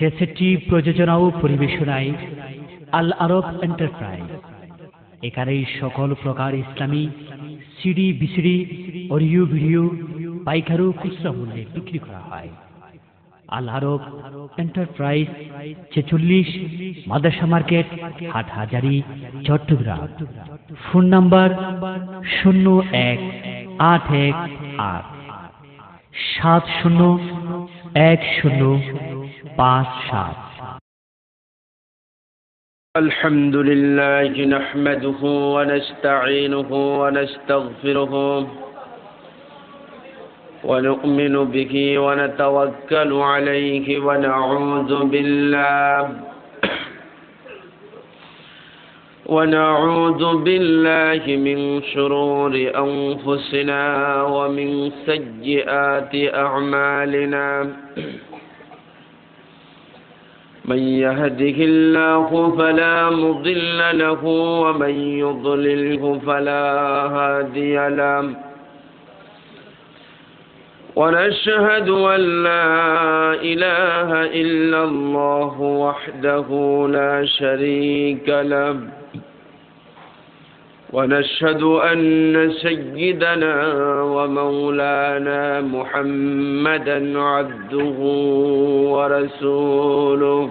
ক্যাসেটটি প্রযোজনা ও পরিবেশনায় আল আরব এন্টারপ্রাইজ। এখানেই সকল প্রকার ইসলামী সিডি, বিসিডি, অডিও ভিডিও পাইকারি ও খুচরা মূল্যে বিক্রি করা হয়। Al Arab enterprise 46 Madrasa market, Hathazari, Chattogram. Phone number 0118-701057। الحمد لله نحمده ونستعينه ونستغفره ونؤمن به ونتوكل عليه ونعوذ بالله من شرور أنفسنا ومن سيئات أعمالنا. من يهده الله فلا مضل له ومن يضلله فلا هادي له. ونشهد أن لا إله إلا الله وحده لا شريك له. ونشهد أن سيدنا ومولانا محمدا عبده ورسوله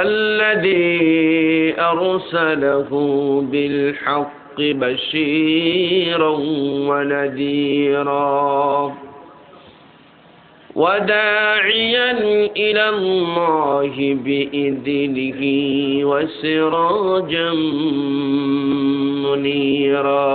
الذي أرسله بالحق بشيرا ونذيرا وداعيا إلى الله بإذنه وسراجا منيرا.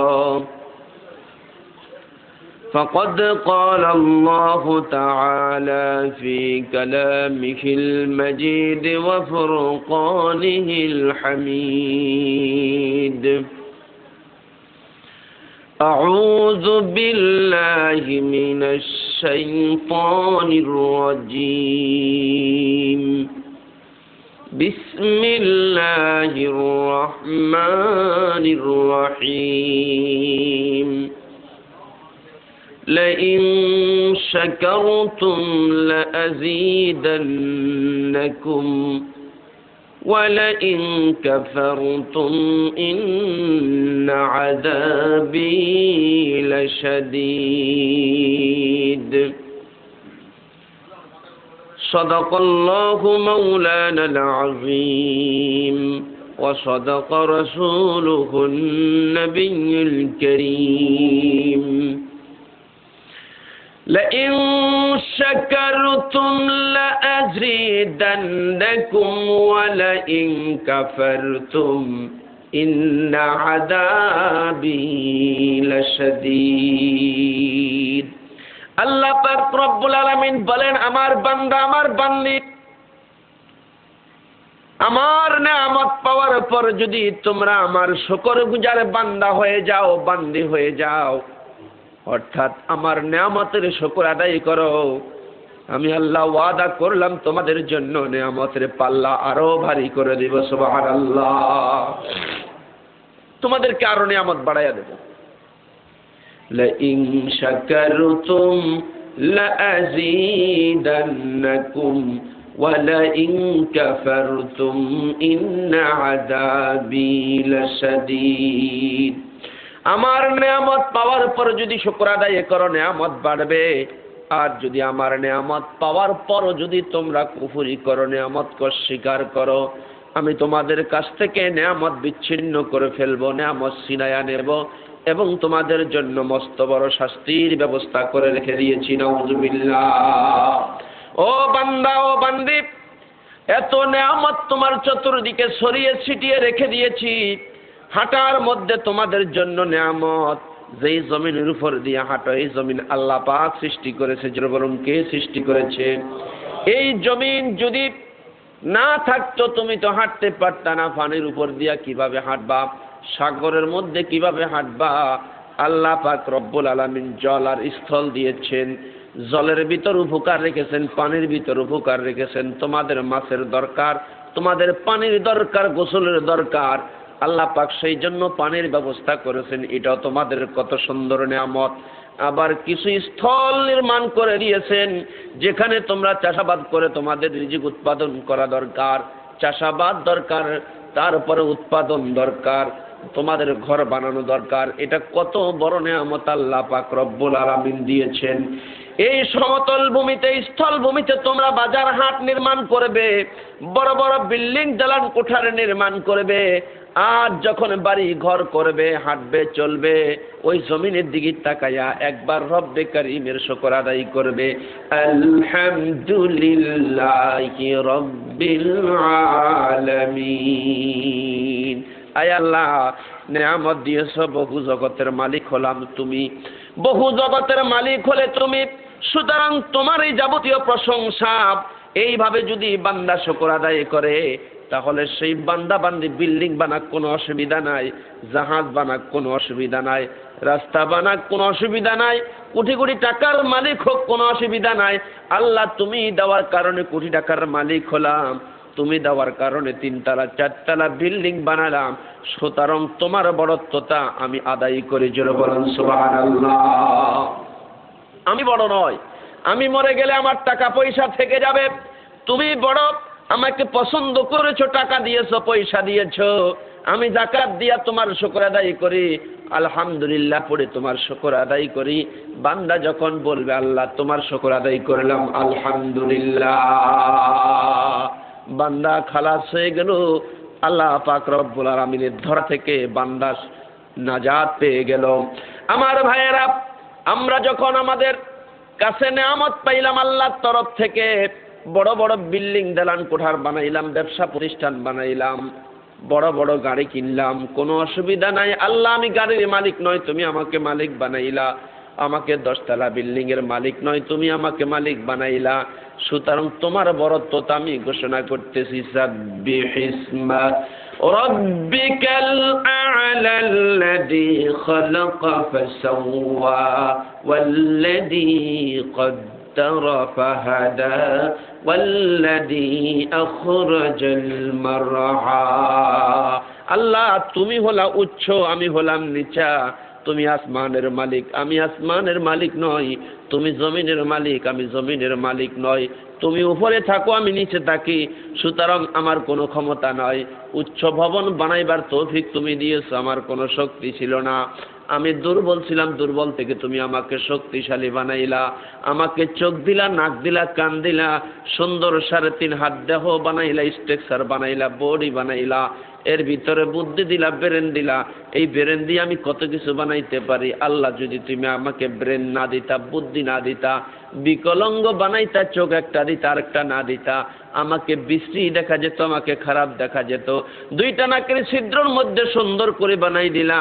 فقد قال الله تعالى في كلامه المجيد وفرقانه الحميد: أعوذ بالله من الشيطان الرجيم. بسم الله الرحمن الرحيم. لئن شكرتم لأزيدنكم ولئن كفرتم إن عذابي لشديد. صدق الله مولانا العظيم وصدق رسوله النبي الكريم. لئن شكرتم لأزيدنكم ولئن كفرتم إن عذابي لشديد. আল্লাহ পাক রব্বুল আলামিন বলেন, আমার বান্দা, আমার বান্দি, আমার নিয়ামত পাওয়ার পর যদি তোমরা আমার শুকরগুজার বান্দা হয়ে যাও, বান্দি হয়ে যাও, অর্থাৎ আমার নিয়ামতের শুকর আদায় করো, আমি আল্লাহ ওয়াদা করলাম তোমাদের জন্য নিয়ামতের পাল্লা আরো ভারী করে দেব। সুবহানাল্লাহ। তোমাদেরকে আরো নিয়ামত বাড়াইয়া দেব। লাইন শাকারতুম লাআযীদান্নাকুম ওয়ালাইন কাফারতুম ইন্না আযাবী লাশাদীদ। আমার নিয়ামত পাওয়ার পর যদি শুকর আদায় করো, নিয়ামত বাড়বে। আর যদি আমার নিয়ামত পাওয়ার পরও যদি তোমরা কুফরি করো, নিয়ামতকে অস্বীকার করো, আমি তোমাদের কাছ থেকে নিয়ামত বিচ্ছিন্ন করে ফেলবো, নিয়ামত ছিনায়া নেব এবং তোমাদের জন্য মস্ত বড় শাস্তির ব্যবস্থা করে রেখে দিয়েছি। নাউযুবিল্লাহ। ও বান্দা, ও বান্দি, এত নিয়ামত তোমার চতুর্দিকে ছড়িয়ে ছিটিয়ে রেখে দিয়েছি। হাঁটার মধ্যে তোমাদের জন্য নিয়ামত। যেই জমিনের উপর দিয়ে হাঁটো, এই জমিন আল্লাহ পাক সৃষ্টি করেছে। বলুন, কে সৃষ্টি করেছে? এই জমিন যদি না থাকতো তুমি তো হাঁটতে পারতা না। পানির উপর দিয়া কিভাবে হাঁটবা? সাগরের মধ্যে কিভাবে হাঁটবা? আল্লাহ পাক রব্বুল আলামিন জল আর স্থল দিয়েছেন। জলের ভিতর উপকার রেখেছেন, পানির ভিতর উপকার রেখেছেন। তোমাদের মাছের দরকার, তোমাদের পানির দরকার, গোসলের দরকার। আল্লাহ পাক সেই জন্য পানির ব্যবস্থা করেছেন, এটাও তোমাদের কত সুন্দর নিয়ামত। আবার কিছু স্থল নির্মাণ করে দিয়েছেন যেখানে তোমরা চাষাবাদ করে তোমাদের রিজিক উৎপাদন করা দরকার, চাষাবাদ দরকার, তারপরে উৎপাদন দরকার, তোমাদের ঘর বানানো দরকার। এটা কত বড় নিয়ামত আল্লাহ পাক রব্বুল আলামিন দিয়েছেন। এই সমতল ভূমিতে, স্থল ভূমিতে তোমরা বাজার হাট নির্মাণ করবে, বড় বড় বিল্ডিং দালান কোঠার নির্মাণ করবে, আর যখন বাড়ি ঘর করবে, হাঁটবে, চলবে, ওই জমিনের দিকে তাকায়া একবার রব্বে কারীমের শুকর আদায় করবে, আলহামদুলিল্লাহি রাব্বিল আলামিন। আয় আল্লাহ, নিয়ামত দিয়েছ, বহু জগতের মালিক হলাম তুমি, বহু জগতের মালিক হলে তুমি, সুতরাং তোমার এই যাবতীয় প্রশংসা এইভাবে যদি বান্দা শুকর আদায় করে, তাহলে সেই বান্দা বান্দি বিল্ডিং বানাক কোনো অসুবিধা নাই, জাহাজ বানাক কোনো অসুবিধা নাই, রাস্তা বানাক কোনো অসুবিধা নাই, কোটি কোটি টাকার মালিক হোক কোনো অসুবিধা নাই। আল্লাহ তুমি দেওয়ার কারণে কোটি টাকার মালিক হলাম, তুমি দেওয়ার কারণে 3 তলা 4 তলা বিল্ডিং বানালাম, সুতরাং তোমার বড়ত্বতা আমি আদায় করি। জোরে বলুন সুবহানাল্লাহ। আমি বড় নয়, আমি মরে গেলে আমার টাকা পয়সা থেকে যাবে, তুমি বড়, আমাকে পছন্দ করেছো, টাকা দিয়েছো, পয়সা দিয়েছো, আমি যাকাত দিয়া তোমার শুকর আদায় করি, আলহামদুলিল্লাহ পড়ে তোমার শুকর আদায় করি। বান্দা যখন বলবে আল্লাহ তোমার শুকর আদায় করলাম, আলহামদুলিল্লাহ, বান্দা খালাস হয়ে গেল। আল্লাহ পাক রব্বুল আলামিনের ধরা থেকে বান্দা নাজাত পেয়ে গেল। আমার ভাইয়েরা, আমরা যখন আমাদের কাছে নিয়ামত পাইলাম আল্লাহর তরফ থেকে, বড় বড় বিল্ডিং দালান কোঠার বানাইলাম, ব্যবসা প্রতিষ্ঠান বানাইলাম, বড় বড় গাড়ি কিনলাম, কোনো অসুবিধা নাই। আল্লাহ আমি গাড়ির মালিক নয়, তুমি আমাকে মালিক বানাইলা, আমাকে 10 তলা বিল্ডিং এর মালিক নয়, তুমি আমাকে মালিক বানাইলা, সুতরাং তোমার বড়ত্বতা আমি ঘোষণা করতেছি। সাব্বিহিসমা রাব্বিকাল আ'লা আল্লাযী খালাকা ফাসাওয়া ওয়াল্লাযী قدر فهدى والذي أخرج المرعى। আল্লাহ তুমি হলা উচ্চ, আমি হলাম নিচা, তুমি আসমানের মালিক, আমি আসমানের মালিক নই, তুমি জমিনের মালিক, আমি জমিনের মালিক নই, তুমি উপরে থাকো, আমি নিচে থাকি, সুতরাং আমার কোনো ক্ষমতা নয়। উচ্চ ভবন বানাইবার তৌফিক তুমি দিয়েছো, আমার কোনো শক্তি ছিল না, আমি দুর্বল ছিলাম, দুর্বল থেকে তুমি আমাকে শক্তিশালী বানাইলা, আমাকে চোখ দিলা, নাক দিলা, কান দিলা, সুন্দর 3.5 হাত দেহ বানাইলা, স্ট্রাকচার বানাইলা, বডি বানাইলা, এর ভিতরে বুদ্ধি দিলা, ব্রেন দিলা, এই ব্রেন দিয়ে আমি কত কিছু বানাইতে পারি। আল্লাহ যদি তুমি আমাকে ব্রেন না দিতা, বুদ্ধি না দিতা, বিকলাঙ্গ বানাইতা, চোখ একটা দিতা আরেকটা না দিতা, আমাকে বিশ্রী দেখা যেত, আমাকে খারাপ দেখা যেত। 2টা নাকের ছিদ্রর মধ্যে সুন্দর করে বানাই দিলা,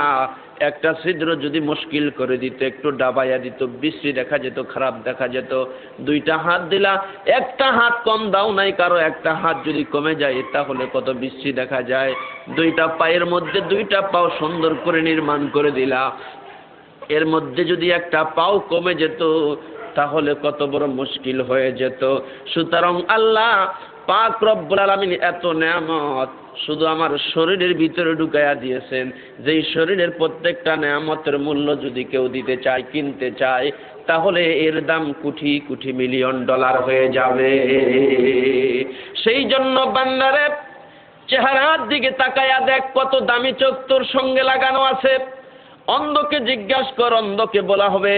একটা ছিদ্র যদি মুশকিল করে দিত, একটু ডাবাইয়া দিত, বিশ্রী দেখা যেত, খারাপ দেখা যেত। 2টা হাত দিলা, একটা হাত কম দাও নাই, কারো একটা হাত যদি কমে যায় তাহলে কত বিশ্রী দেখা যায়। 2টা পায়ের মধ্যে 2টা পাও সুন্দর করে নির্মাণ করে দিলা, এর মধ্যে যদি একটা পাও কমে যেত তাহলে কত বড় মুশকিল হয়ে যেত। সুতরাং আল্লাহ পাক রব্বুল আলামিন এত নিয়ামত শুধু আমার শরীরের ভিতরে ঢুকাইয়া দিয়েছেন, যেই শরীরের প্রত্যেকটা নিয়ামতের মূল্য যদি কেউ দিতে চায়, কিনতে চায়, তাহলে এর দাম কোটি কোটি মিলিয়ন ডলার হয়ে যাবে। সেই জন্য বান্দারে চেহারার দিকে তাকায়া দেখ, কত দামি চোখ তোর সঙ্গে লাগানো আছে। অন্ধকে জিজ্ঞাসা কর, অন্ধকে বলা হবে,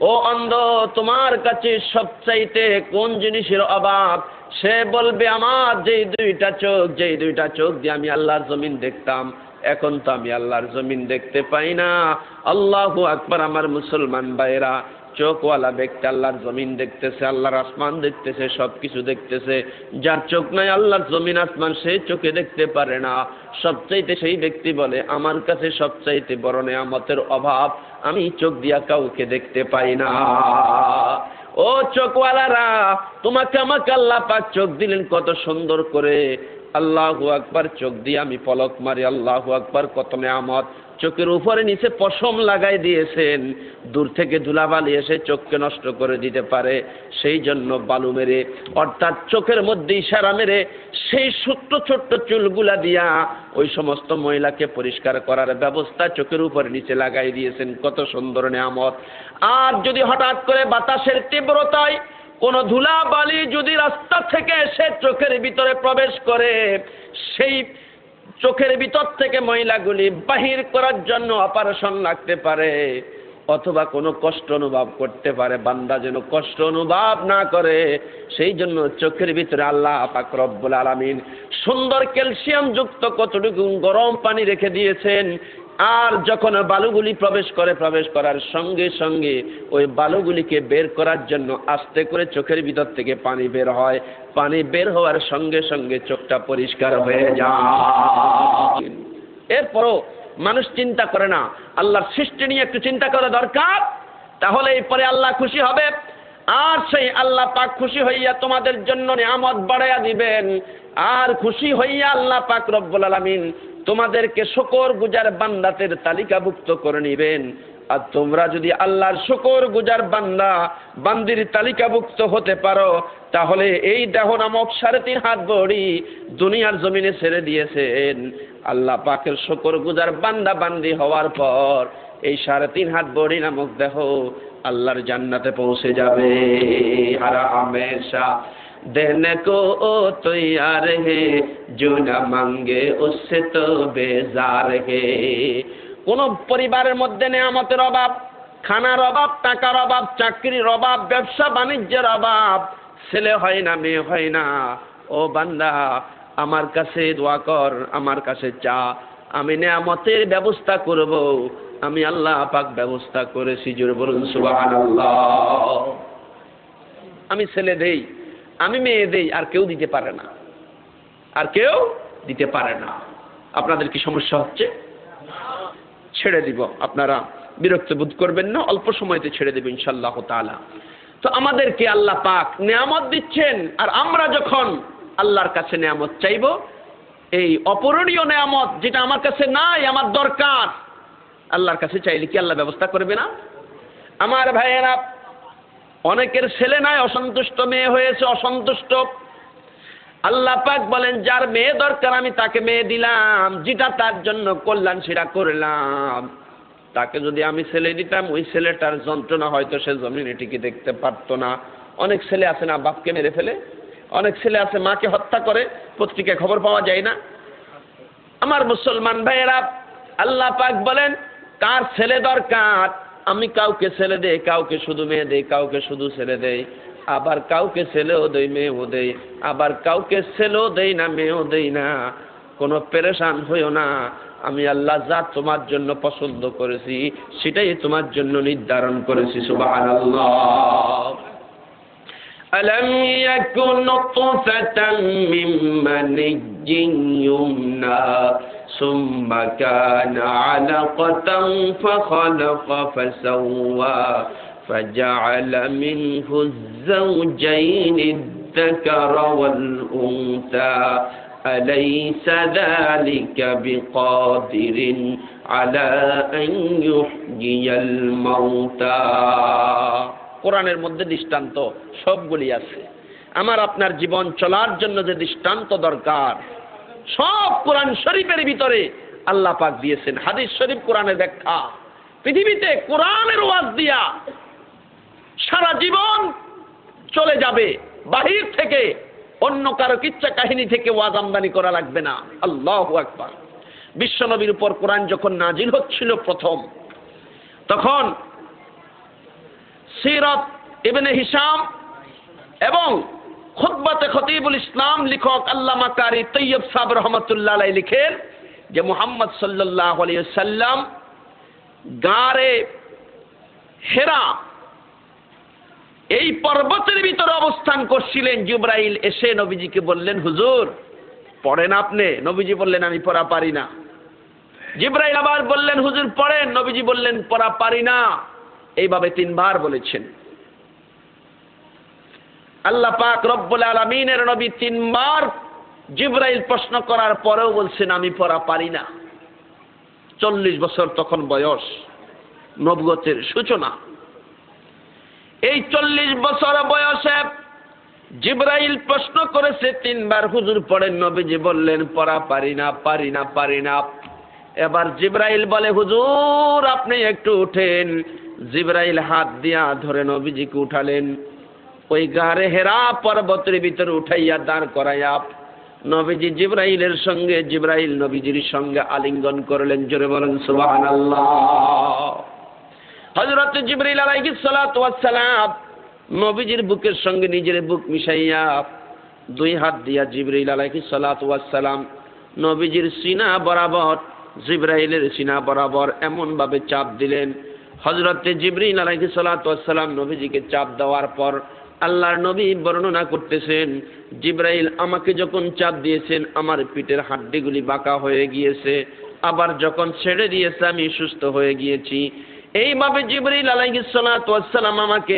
ও অন্ধ, তোমার কাছে সবচাইতে কোন জিনিসের অভাব? সে বলবে, আমার যেই 2টা চোখ, যেই 2টা চোখ দিয়ে আমি আল্লাহর জমিন দেখতাম, এখন তো আমি আল্লাহর জমিন দেখতে পাই না। আল্লাহু আকবার। আমার মুসলমান ভাইরা, চোখওয়ালা ব্যক্তি আল্লাহর জমিন দেখতেছে, আল্লাহর আসমান দেখতেছে, সবকিছু দেখতেছে। যার চোখ নাই, আল্লাহর জমিন আসমান সেই চোখে দেখতে পারে না। সবচাইতে সেই ব্যক্তি বলে, আমার কাছে সবচাইতে বড় নিয়ামতের অভাব, আমি চোখ দিয়া কাউকে দেখতে পাই না। ও চোখওয়ালারা, তোমাকে আমাকে আল্লাহ পাক চোখ দিলেন কত সুন্দর করে। আল্লাহু আকবার। চোখ দিয়ে আমি পলক মারি, আল্লাহু আকবার, কত নিয়ামত। চোখের উপরে নিচে পশম লাগাই দিয়েছেন, দূর থেকে ধুলাবালি এসে চোখকে নষ্ট করে দিতে পারে, সেই জন্য বালু মেরে অর্থাৎ চোখের মধ্যে ইশারা মেরে সেই ছোট্ট ছোট্ট চুলগুলা দিয়া ওই সমস্ত ময়লাকে পরিষ্কার করার ব্যবস্থা চোখের উপরে নিচে লাগাই দিয়েছেন। কত সুন্দর নিয়ামত। আর যদি হঠাৎ করে বাতাসের তীব্রতায় কোন ধুলাবালি যদি রাস্তা থেকে এসে চোখের ভিতরে প্রবেশ করে, সেই চোখের ভিতর থেকে ময়লাগুলি বাহির করার জন্য অপারেশন লাগতে পারে, অথবা কোনো কষ্ট অনুভব করতে পারে, বান্দা যেন কষ্ট অনুভব না করে সেই জন্য চোখের ভিতরে আল্লাহ পাক রব্বুল আলামিন সুন্দর ক্যালসিয়াম যুক্ত কতটুকু গরম পানি রেখে দিয়েছেন। আর যখন বালুগুলি প্রবেশ করার সঙ্গে সঙ্গে ওই বালুগুলিকে বের করার জন্য আস্তে করে চোখের ভিতর থেকে পানি বের হয়, পানি বের হওয়ার সঙ্গে সঙ্গে চোখটা পরিষ্কার হয়ে যায়। এরপরও মানুষ চিন্তা করে না, আল্লাহর সৃষ্টি নিয়ে একটু চিন্তা করা দরকার, তাহলে এরপরে আল্লাহ খুশি হবে। আর সেই আল্লাহ পাক খুশি হইয়া তোমাদের জন্য নিয়ামত বাড়াইয়া দিবেন। আর খুশি হইয়া আল্লাহ পাক রব্বুল আলামিন তোমাদেরকে শুকরগুজার বান্দাদের তালিকাভুক্ত করে নিবেন। আর তোমরা যদি আল্লাহর শুকরগুজার বান্দা বান্দির তালিকাভুক্ত হতে পারো, তাহলে এই দেহ নামক 3.5 হাত বড়ি দুনিয়ার জমিনে ছেড়ে দিয়েছেন। আল্লাহ পাকের শুকরগুজার বান্দা বান্দি হওয়ার পর এই 3.5 হাত বড়ি নামক দেহ আল্লাহর জান্নাতে পৌঁছে যাবে। আর হামেশা देने को तैयार है जो न मांगे उससे तो बेजार है। কোন পরিবারের মধ্যে নিয়ামতের অভাব, খানার অভাব, টাকার অভাব, চাকরির অভাব, ব্যবসা বাণিজ্যের অভাব, ছেলে হয় না, মেয়ে হয় না, ও বান্দা আমার কাছে দোয়া কর, আমার কাছে চা, আমি নিয়ামতের ব্যবস্থা করব। আমি আল্লাহ পাক ব্যবস্থা করেছি। জোরে বলুন সুবহানাল্লাহ। আমি ছেলে দেই, আমি মেয়ে দেই, আর কেউ দিতে পারে না, আর কেউ দিতে পারে না। আপনাদের কি সমস্যা হচ্ছে? ছেড়ে দিব, আপনারা বিরক্ত বোধ করবেন না, অল্প সময়তে ছেড়ে দেব ইনশাআল্লাহ তাআলা। তো আমাদেরকে আল্লাহ পাক নিয়ামত দিচ্ছেন, আর আমরা যখন আল্লাহর কাছে নিয়ামত চাইব, এই অপূরণীয় নিয়ামত যেটা আমার কাছে নাই, আমার দরকার, আল্লাহর কাছে চাইলে কি আল্লাহ ব্যবস্থা করবে না? আমার ভাইয়েরা, অনেকের ছেলে নাই, অসন্তুষ্ট, মেয়ে হয়েছে অসন্তুষ্ট। আল্লাহ পাক বলেন যার মেয়ে দরকার আমি তাকে মেয়ে দিলাম, যেটা তার জন্য কল্যাণ সেটা করলাম। তাকে যদি আমি ছেলে দিতাম, ওই ছেলেটার যন্ত্রণা হয়তো সে জমিনে টিকে দেখতে পারতো না। অনেক ছেলে আছে না বাপকে মেরে ফেলে, অনেক ছেলে আছে মাকে হত্যা করে, পত্রিকায় খবর পাওয়া যায় না। আমার মুসলমান ভাইয়েরা, আল্লাহ পাক বলেন কার ছেলে দরকার, আমি কাউকে ছেলে দেই, কাউকে শুধু মেয়ে দেই, কাউকে শুধু ছেলে দেই, আবার কাউকে ছেলেও দেই, মেয়েও দেই, আবার কাউকে ছেলেও দেই না, মেয়েও দেই না। কোনো পেরেশান হইও না, আমি আল্লাহ যা তোমার জন্য পছন্দ করেছি সেটাই তোমার জন্য নির্ধারণ করেছি। সুবহানাল্লাহ। ألم يكن نطفة من مني يمنى ثم كان علقة فخلق فسوى فجعل منه الزوجين الذكر والأنثى أليس ذلك بقادر على أن يحيي الموتى। কোরআনের মধ্যে দৃষ্টান্ত সবগুলি আছে। আমার আপনার জীবন চলার জন্য যে দৃষ্টান্ত দরকার সব কোরআন শরীফের ভিতরে আল্লাহ পাক দিয়েছেন। হাদিস শরীফ কোরআনের ব্যাখ্যা। পৃথিবীতে কোরআনের ওয়াজ দিয়া সারা জীবন চলে যাবে, বাহির থেকে অন্য কারো কিচ্ছা কাহিনী থেকে ওয়াজ আমদানি করা লাগবে না। আল্লাহু আকবার। বিশ্বনবীর উপর কোরআন যখন নাজিল হচ্ছিল প্রথম, তখন সিরাত ইবনে হিশাম এবং খুতবাতে খতিবুল ইসলাম লেখক আল্লামা কারি তৈয়ব সাহেব রহমাতুল্লাহ আলাইহি লিখেন যে মুহাম্মদ সাল্লাল্লাহু আলাইহি ওয়াসাল্লাম গারে হেরা এই পর্বতের ভিতরে অবস্থান করছিলেন। জিবরাইল এসে নবীজিকে বললেন, হুজুর পড়েন আপনি? নবীজি বললেন, আমি পড়া পারি না। জিবরাইল আবার বললেন, হুজুর পড়েন। নবীজি বললেন, পড়া পারি না। এইভাবে 3 বার বলেছেন। আল্লাহ পাক রব্বুল আলামিনের নবী 3 বার জিবরাইল প্রশ্ন করার পরেও বলছেন, আমি পড়া পারি না। 40 বছর তখন বয়স, নবুয়তের সূচনা। এই 40 বছর বয়সে জিবরাইল প্রশ্ন করেছে 3 বার, হুজুর পড়েন। নবীজি বললেন পড়া পারি না। এবার জিবরাইল বলে হুজুর আপনি একটু উঠেন। জিবরাইল হাত দিয়া ধরে নবীজিকে উঠালেন, ওই গারে হেরা পর্বতের ভিতরে উঠাইয়া দাঁড় করাইয়া নবীজি জিবরাইল নবীজির সঙ্গে আলিঙ্গন করলেন। জোরে বলেন সুবহানাল্লাহ। হযরত জিবরাইল আলাইহিস সালাতু ওয়াস সালাম নবীজির বুকের সঙ্গে নিজের বুক মিশাইয়া 2 হাত দিয়া জিবরাইল আলাইহিস সালাতু ওয়াস সালাম নবীজির সিনা বরাবর, জিবরাইলের সিনা বরাবর এমন ভাবে চাপ দিলেন। হযরত জিবরাইল আলাইহিস সালাতু ওয়াস সালাম নবীজিকে চাপ দেওয়ার পর আল্লাহর নবী বর্ণনা করতেছেন, জিবরাইল আমাকে যখন চাপ দিয়েছেন আমার পিঠের হাড্ডিগুলি বাঁকা হয়ে গিয়েছে, আবার যখন ছেড়ে দিয়েছে আমি সুস্থ হয়ে গিয়েছি। এইভাবে জিবরাইল আলাইহিস সালাতু ওয়াস সালাম আমাকে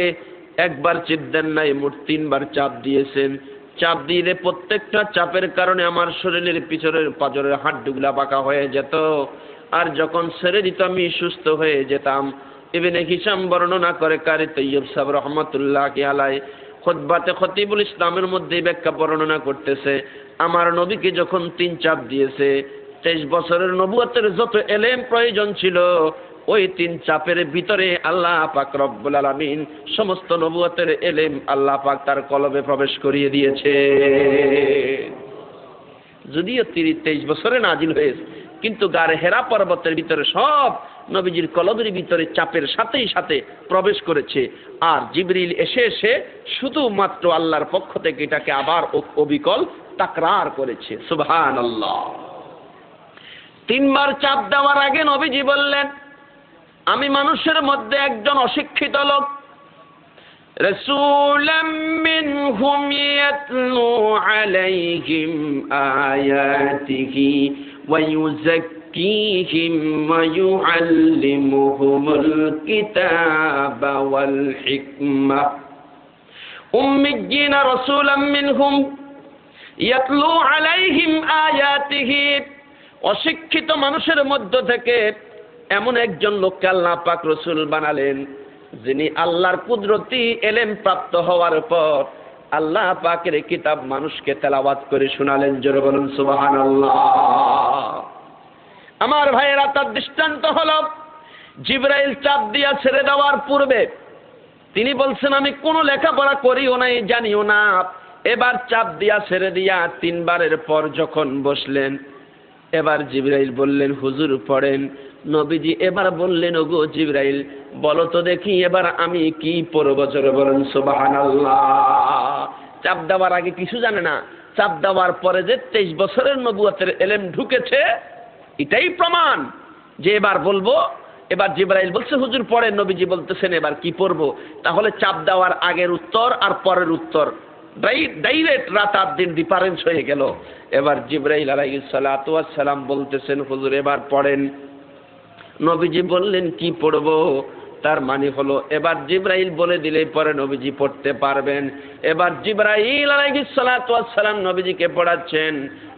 একবার চাপ দেন নাই, মোট 3 বার চাপ দিয়েছেন। চাপ দিলে প্রত্যেকটা চাপের কারণে আমার শরীরের পিছনের পাঁজরের হাড্ডিগুলা বাঁকা হয়ে যেত, আর যখন ছেড়ে দিত আমি সুস্থ হয়ে যেতাম। ইবনে হিশাম বর্ণনা করে, কারি তৈয়ব সাহেব রহমাতুল্লাহি আলাইহি খুতবাতে খতিবুল ইসলামের মধ্যে ব্যাখ্যা বর্ণনা করতেছে, আমার নবীকে যখন 3 চাপ দিয়েছে 23 বছরের নবুয়তের যত এলেম প্রয়োজন ছিল ওই 3 চাপের ভিতরে আল্লাহ পাক রব্বুল আলামিন সমস্ত নবুয়তের এলেম আল্লাহ পাক তার কলবে প্রবেশ করিয়ে দিয়েছে। যদিও 23 বছরে নাজিল হয়েছে, কিন্তু গারে হেরা পর্বতের ভিতরে সব নবীজির কলবের ভিতরে চাপের সাথেই সাথে প্রবেশ করেছে। আর জিবরিল এসে শুধুমাত্র আল্লাহর পক্ষ থেকে এটাকে আবার অবিকল তাকরার করেছে। সুবহানাল্লাহ। 3 বার চাপ দেওয়ার আগে নবীজি বললেন, আমি মানুষের মধ্যে একজন অশিক্ষিত লোক, রাসূলাম মিনহুম ইয়াতলু আলাইহিম আয়াতিহি ওয়া ইউযাক্কিহিম ওয়া ইউআল্লিমুহুমুল কিতাবা ওয়াল হিকমা। উম্মিয়িনা রাসূলাম মিনহুম ইয়াতলু আলাইহিম আয়াতিহি, অশিক্ষিত মানুষের মধ্য থেকে এমন একজন লোককে আল্লাহ পাক রাসূল বানালেন, যিনি আল্লাহর কুদরতি এলেম প্রাপ্ত হওয়ার পর আল্লাহ পাকের কিতাব মানুষকে তেলাওয়াত করে শোনালেন। জোরে বলুন সুবহানাল্লাহ। আমার ভাইয়েরা, তার দৃষ্টান্ত হলো জিবরাইল চাপ দিয়া ছেড়ে দেওয়ার পূর্বে তিনি বলছেন আমি কোনো লেখাপড়া করিও নাই, জানিও না। এবার চাপ দিয়া ছেড়ে দিয়া 3 বারের পর যখন বসলেন, এবার জিবরাইল বললেন হুজুর পড়েন। নবীজি এবার বললেন, ওগো জিবরাইল বলো তো দেখি এবার আমি কি পড়ব। জোরে বলেন সুবহানাল্লাহ। চাপ দেওয়ার আগে কিছু জানে না, চাপ দেওয়ার পরে যে 23 বছরের নবুয়তের এলেম ঢুকেছে এটাই প্রমাণ যে এবার বলবো। এবার জিবরাইল বলছে হুজুর পড়েন, নবীজি বলতেছেন এবার কি পড়ব। তাহলে চাপ দেওয়ার আগের উত্তর আর পরের উত্তর ডাইরেক্ট রাত আর দিন ডিফারেন্স হয়ে গেল। এবার জিবরাইল আলাইহিস সালাতু ওয়াস সালাম বলতেছেন হুজুর এবার পড়েন। নবীজি বললেন কি পড়ব। তার মানে হলো এবার জিবরাইল বলে দিলেই পরে নবীজি পড়তে পারবেন। এবার জিবরাইল আলাইহিস সালাতু ওয়াস সালাম নবীজিকে পড়াচ্ছেন,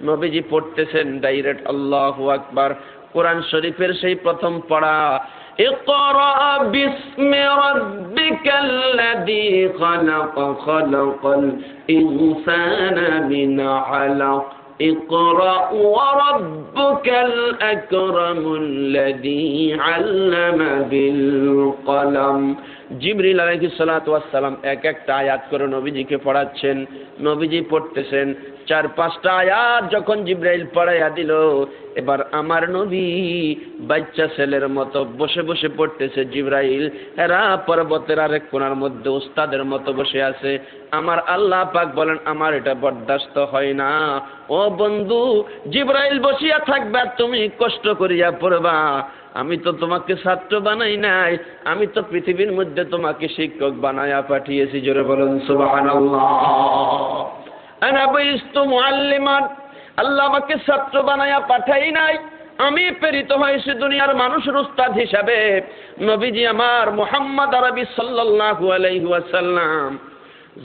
নবীজি পড়তেছেন ডাইরেক্ট আল্লাহু আকবার। কোরআন শরীফের সেই প্রথম পড়া, ইকরা বিসমি রাব্বিকাল্লাযী খালাক খালাকাল ইনসানা মিন আলাক ইকরা ওয়া রাব্বুকাল আকরামুল্লাযী আল্লামা বিল কলম। জিবরিল আলাইহিস সালাতু ওয়াস সালাম এক একটা আয়াত করে নবীজিকে পড়াচ্ছেন, নবীজি পড়তেছেন। 4-5টা আয়াত যখন জিবরাইল পড়াইয়া দিল, এবার আমার নবী বাচ্চা ছেলের মতো বসে বসে পড়তেছে। জিবরাইল হেরা পর্বতের আরেক কোণার মধ্যে উস্তাদের মতো বসে আছে। আমার আল্লাহ পাক বলেন আমার এটা বরদাস্ত হয় না। ও বন্ধু, জিবরাইল বসিয়া থাকবে আর তুমি কষ্ট করিয়া পড়বা। আমি তো তোমাকে ছাত্র বানাই নাই, আমি তো পৃথিবীর মধ্যে তোমাকে শিক্ষক বানায়া পাঠিয়েছি। জোরে বলেন সুবহানাল্লাহ। আনা বুইস্তু মুআল্লিমান, আল্লাহ আমাকে ছাত্র বানায়া পাঠাই নাই, আমি প্রেরিত হয়েছি দুনিয়ার মানুষের উস্তাদ হিসাবে। নবীজি আমার মুহাম্মদ আরবি সাল্লাল্লাহু আলাইহি ওয়াসাল্লাম।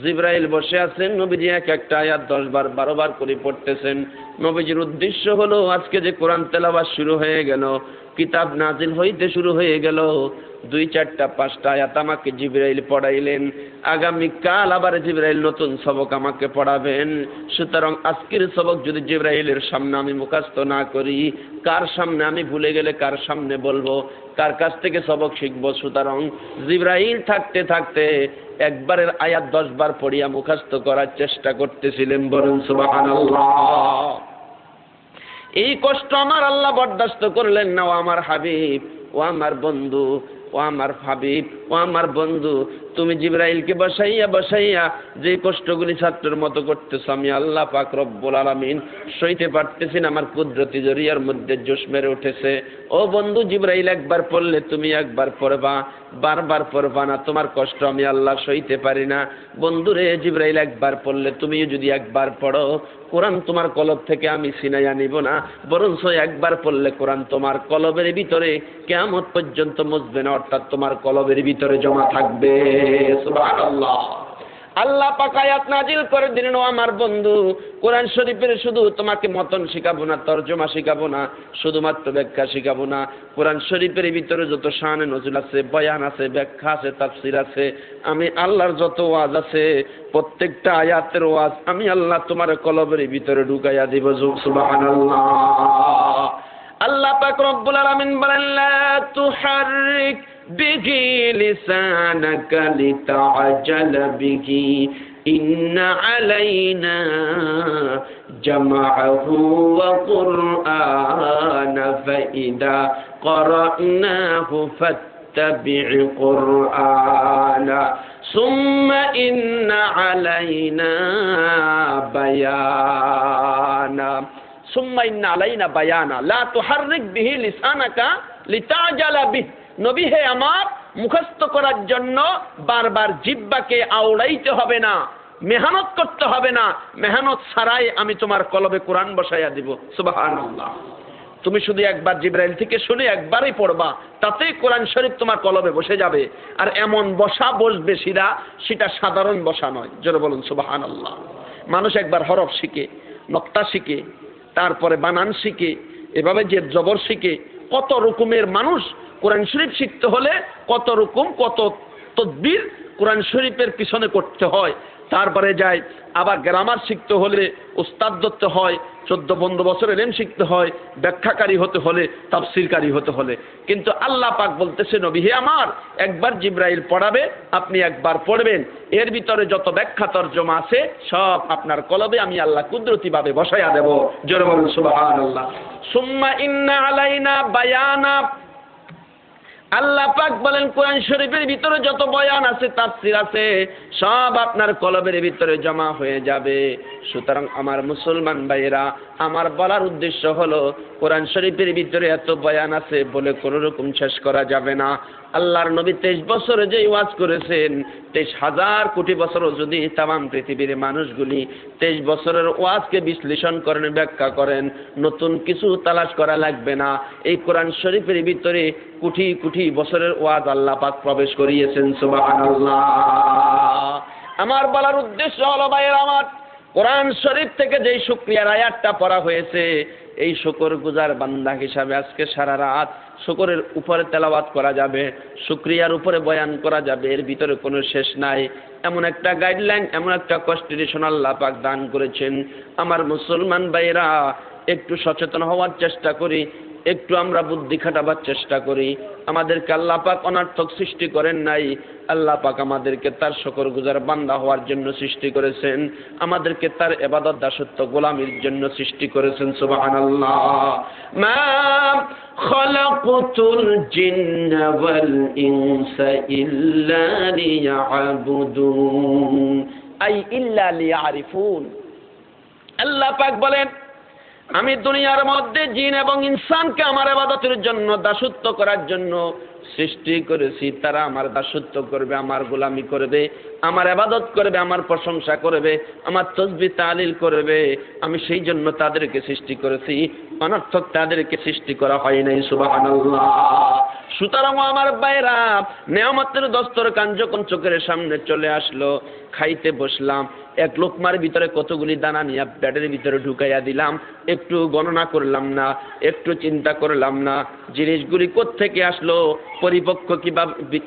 জিবরাইল বসে আছেন, নবীজি এক একটা আয়াত 10 বার 12 বার করে পড়তেছেন। নবীজির উদ্দেশ্য হলো আজকে যে কোরআন তেলাওয়াত শুরু হয়ে গেল, কিতাব নাজিল হইতে শুরু হয়ে গেল, 2, 4, 5টা আয়াত আমাকে জিবরাইল পড়াইলেন, আগামীকাল আবার জিবরাইল নতুন সবক আমাকে পড়াবেন। সুতরাং আজকের সবক যদি জিবরাইলের সামনে আমি মুখস্থ না করি, কার সামনে আমি ভুলে গেলে কার সামনে বলবো, কার কাছ থেকে সবক শিখবো? সুতরাং জিবরাইল থাকতে থাকতে একবারের আয়াত 10 বার পড়িয়া মুখস্থ করার চেষ্টা করতেছিলেন। বলুন সুবহানাল্লাহ। এই কষ্ট আমার আল্লাহ বরদাস্ত করলেন না। ও আমার হাবিব, ও আমার বন্ধু, ও আমার হাবিব, ও আমার বন্ধু, তুমি জিবরাইলকে বসাইয়া বসাইয়া যে কষ্টগুলি ছাত্রের মতো করতেছ, আমি আল্লাহ পাক রব্বুল আলামিন সইতে পারতেছি না। আমার কুদরতি জরিয়ার মধ্যে জোশ মেরে উঠেছে। ও বন্ধু, জিবরাইল একবার পড়লে তুমি একবার পড়বা, বারবার পড়বা না। তোমার কষ্ট আমি আল্লাহ সইতে পারি না। বন্ধুরে, জিবরাইল একবার পড়লে তুমিও যদি একবার পড়ো, কোরআন তোমার কলব থেকে আমি ছিনাইয়া নিব না, বরঞ্চ একবার পড়লে কোরআন তোমার কলবের ভিতরে কিয়ামত পর্যন্ত মুছবে না, অর্থাৎ তোমার কলবের ভিতরে জমা থাকবে। সুবহানাল্লাহ। আল্লাহ পাক আয়াত নাজিল করে দিলেন, ও আমার বন্ধু, কোরআন শরীফের শুধু তোমাকে মতন শিখাবো না, তরজমা শিখাবো না, শুধুমাত্র ব্যাখ্যা শিখাবো না। কোরআন শরীফের ভিতরে যত শানে নজুল আছে, বয়ান আছে, ব্যাখ্যা আছে, তাফসীর আছে, আমি আল্লাহর যত ওয়াজ আছে, প্রত্যেকটা আয়াতের ওয়াজ আমি আল্লাহ তোমার কলবের ভিতরে ঢুকাইয়া দিব। সুবহানাল্লাহ। আল্লাহ পাক রব্বুল আলামিন বলেন, লা তুহাররিক বিহি লিসানাকা লিতাআজালা বিহি ইন্না আলাইনা জামাআহু ওয়া কুরআনা ফাইদা ক্বরানাহু ফাত্তাবি' কুরআনা সুম্মা ইন্না আলাইনা বায়ানা। সুম্মা ইন্না আলাইনা বায়ানা লা তুহাররিক বিহি লিসানাকা লিতাআজালা বিহি। নবী হে আমার, মুখস্থ করার জন্য বারবার জিহ্বাকে আওড়াইতে হবে না, মেহনত করতে হবে না। মেহনত ছাড়াই আমি তোমার কলবে কোরআন বসাইয়া দিব। সুবহানাল্লাহ। তুমি শুধু একবার জিবরাইল থেকে শুনে একবারই পড়বা, তাতেই কোরআন শরীফ তোমার কলবে বসে যাবে। আর এমন বসা বসবে সেটা সাধারণ বসা নয়। জোরে বলুন সুবহানাল্লাহ। মানুষ একবার হরফ শিখে, নক্তা শিখে, তারপরে বানান শিখে, এভাবে যে জবর শিখে, কত রকমের মানুষ কোরআন শরীফ শিখতে হলে কত রকম, কত তদবির কোরআন শরীফের পিছনে করতে হয়। তারপরে যায় আবার গ্রামার শিখতে হলে উস্তাদ ধরতে হয়, 14-15 বছরের ইলম শিখতে হয়, ব্যাখ্যাকারী হতে হলে, তাফসীরকারী হতে হলে। কিন্তু আল্লাহ পাক বলতেছে, নবী হে আমার, একবার জিবরাইল পড়াবে, আপনি একবার পড়বেন, এর ভিতরে যত ব্যাখ্যা তরজমা আছে সব আপনার কলবে আমি আল্লাহ কুদরতিভাবে বসাইয়া দেব। জোরে বলুন সুবহানাল্লাহ। সুম্মা ইন্না আলাইনা বায়ানা। আল্লাহ পাক বলেন, কোরআন শরীফের ভিতরে যত বয়ান আছে, তাফসীর আছে, সব আপনার কলবের ভিতরে জমা হয়ে যাবে। সুতরাং আমার মুসলমান ভাইয়েরা, আমার বলার উদ্দেশ্য হলো, কোরআন শরীফের ভিতরে এত বয়ান আছে বলে কোনো রকম শেষ করা যাবে না। আল্লাহর নবী 23 বছরে যে ওয়াজ করেছেন, 23,000 কোটি বছরও যদি তামাম পৃথিবীর মানুষগুলি 23 বছরের ওয়াজকে বিশ্লেষণ করেন, ব্যাখ্যা করেন, নতুন কিছু তালাশ করা লাগবে না। এই কোরআন শরীফের ভিতরে কোটি কোটি বছরের ওয়াজ আল্লাহ পাক প্রবেশ করিয়েছেন। সুবহানাল্লাহ। আমার বলার উদ্দেশ্য হলো, ভাইয়ের আমার, কোরআন শরীফ থেকে যেই শুকরিয়ার আয়াতটা পড়া হয়েছে, এই শুকরগুজার বান্দা হিসাবে আজকে সারা রাত শুকরের উপরে তেলাওয়াত করা যাবে, শুকরিয়ার উপরে বয়ান করা যাবে, এর ভিতরে কোনো শেষ নাই। এমন একটা গাইডলাইন, এমন একটা কনস্টিটিউশন আল্লাহ পাক দান করেছেন। আমার মুসলমান ভাইরা, একটু সচেতন হওয়ার চেষ্টা করি, একটু আমরা বুদ্ধি খাটাবার চেষ্টা করি। আমাদেরকে আল্লাহ পাক অনার্থক সৃষ্টি করেন নাই। আল্লাহ পাক আমাদেরকে তার শুকরগুজার বান্দা হওয়ার জন্য সৃষ্টি করেছেন, আমাদেরকে তার ইবাদত দাসত্ব গোলামির জন্য সৃষ্টি করেছেন। সুবহানাল্লাহ। মা খালাকতুল জিন্না ওয়াল ইনসা ইল্লা লিয়াবুদুন, আই ইল্লা লিয়ারিফুন। আল্লাহ পাক বলেন, আমি দুনিয়ার মধ্যে জিন এবং ইনসানকে আমার ইবাদতের জন্য, দাসত্ব করার জন্য সৃষ্টি করেছি। তারা আমার দাসত্ব করবে, আমার গোলামি করবে, আমার ইবাদত করবে, আমার প্রশংসা করবে, আমার তাসবিহ তাহলিল করবে। আমি সেই জন্য তাদেরকে সৃষ্টি করেছি, অনর্থক তাদেরকে সৃষ্টি করা হয় নাই। সুবহানাল্লাহ। সুতরাং আমার ভাইরা, নেয়ামতের দস্তরখান যখন চোখের সামনে চলে আসলো, খাইতে বসলাম, এক লোকমার ভিতরে কতগুলি দানা নিয়ে পেটের ভিতরে ঢুকাইয়া দিলাম, একটু গণনা করলাম না, একটু চিন্তা করলাম না, জিনিসগুলি কোত্থেকে আসলো, পরিপক্ক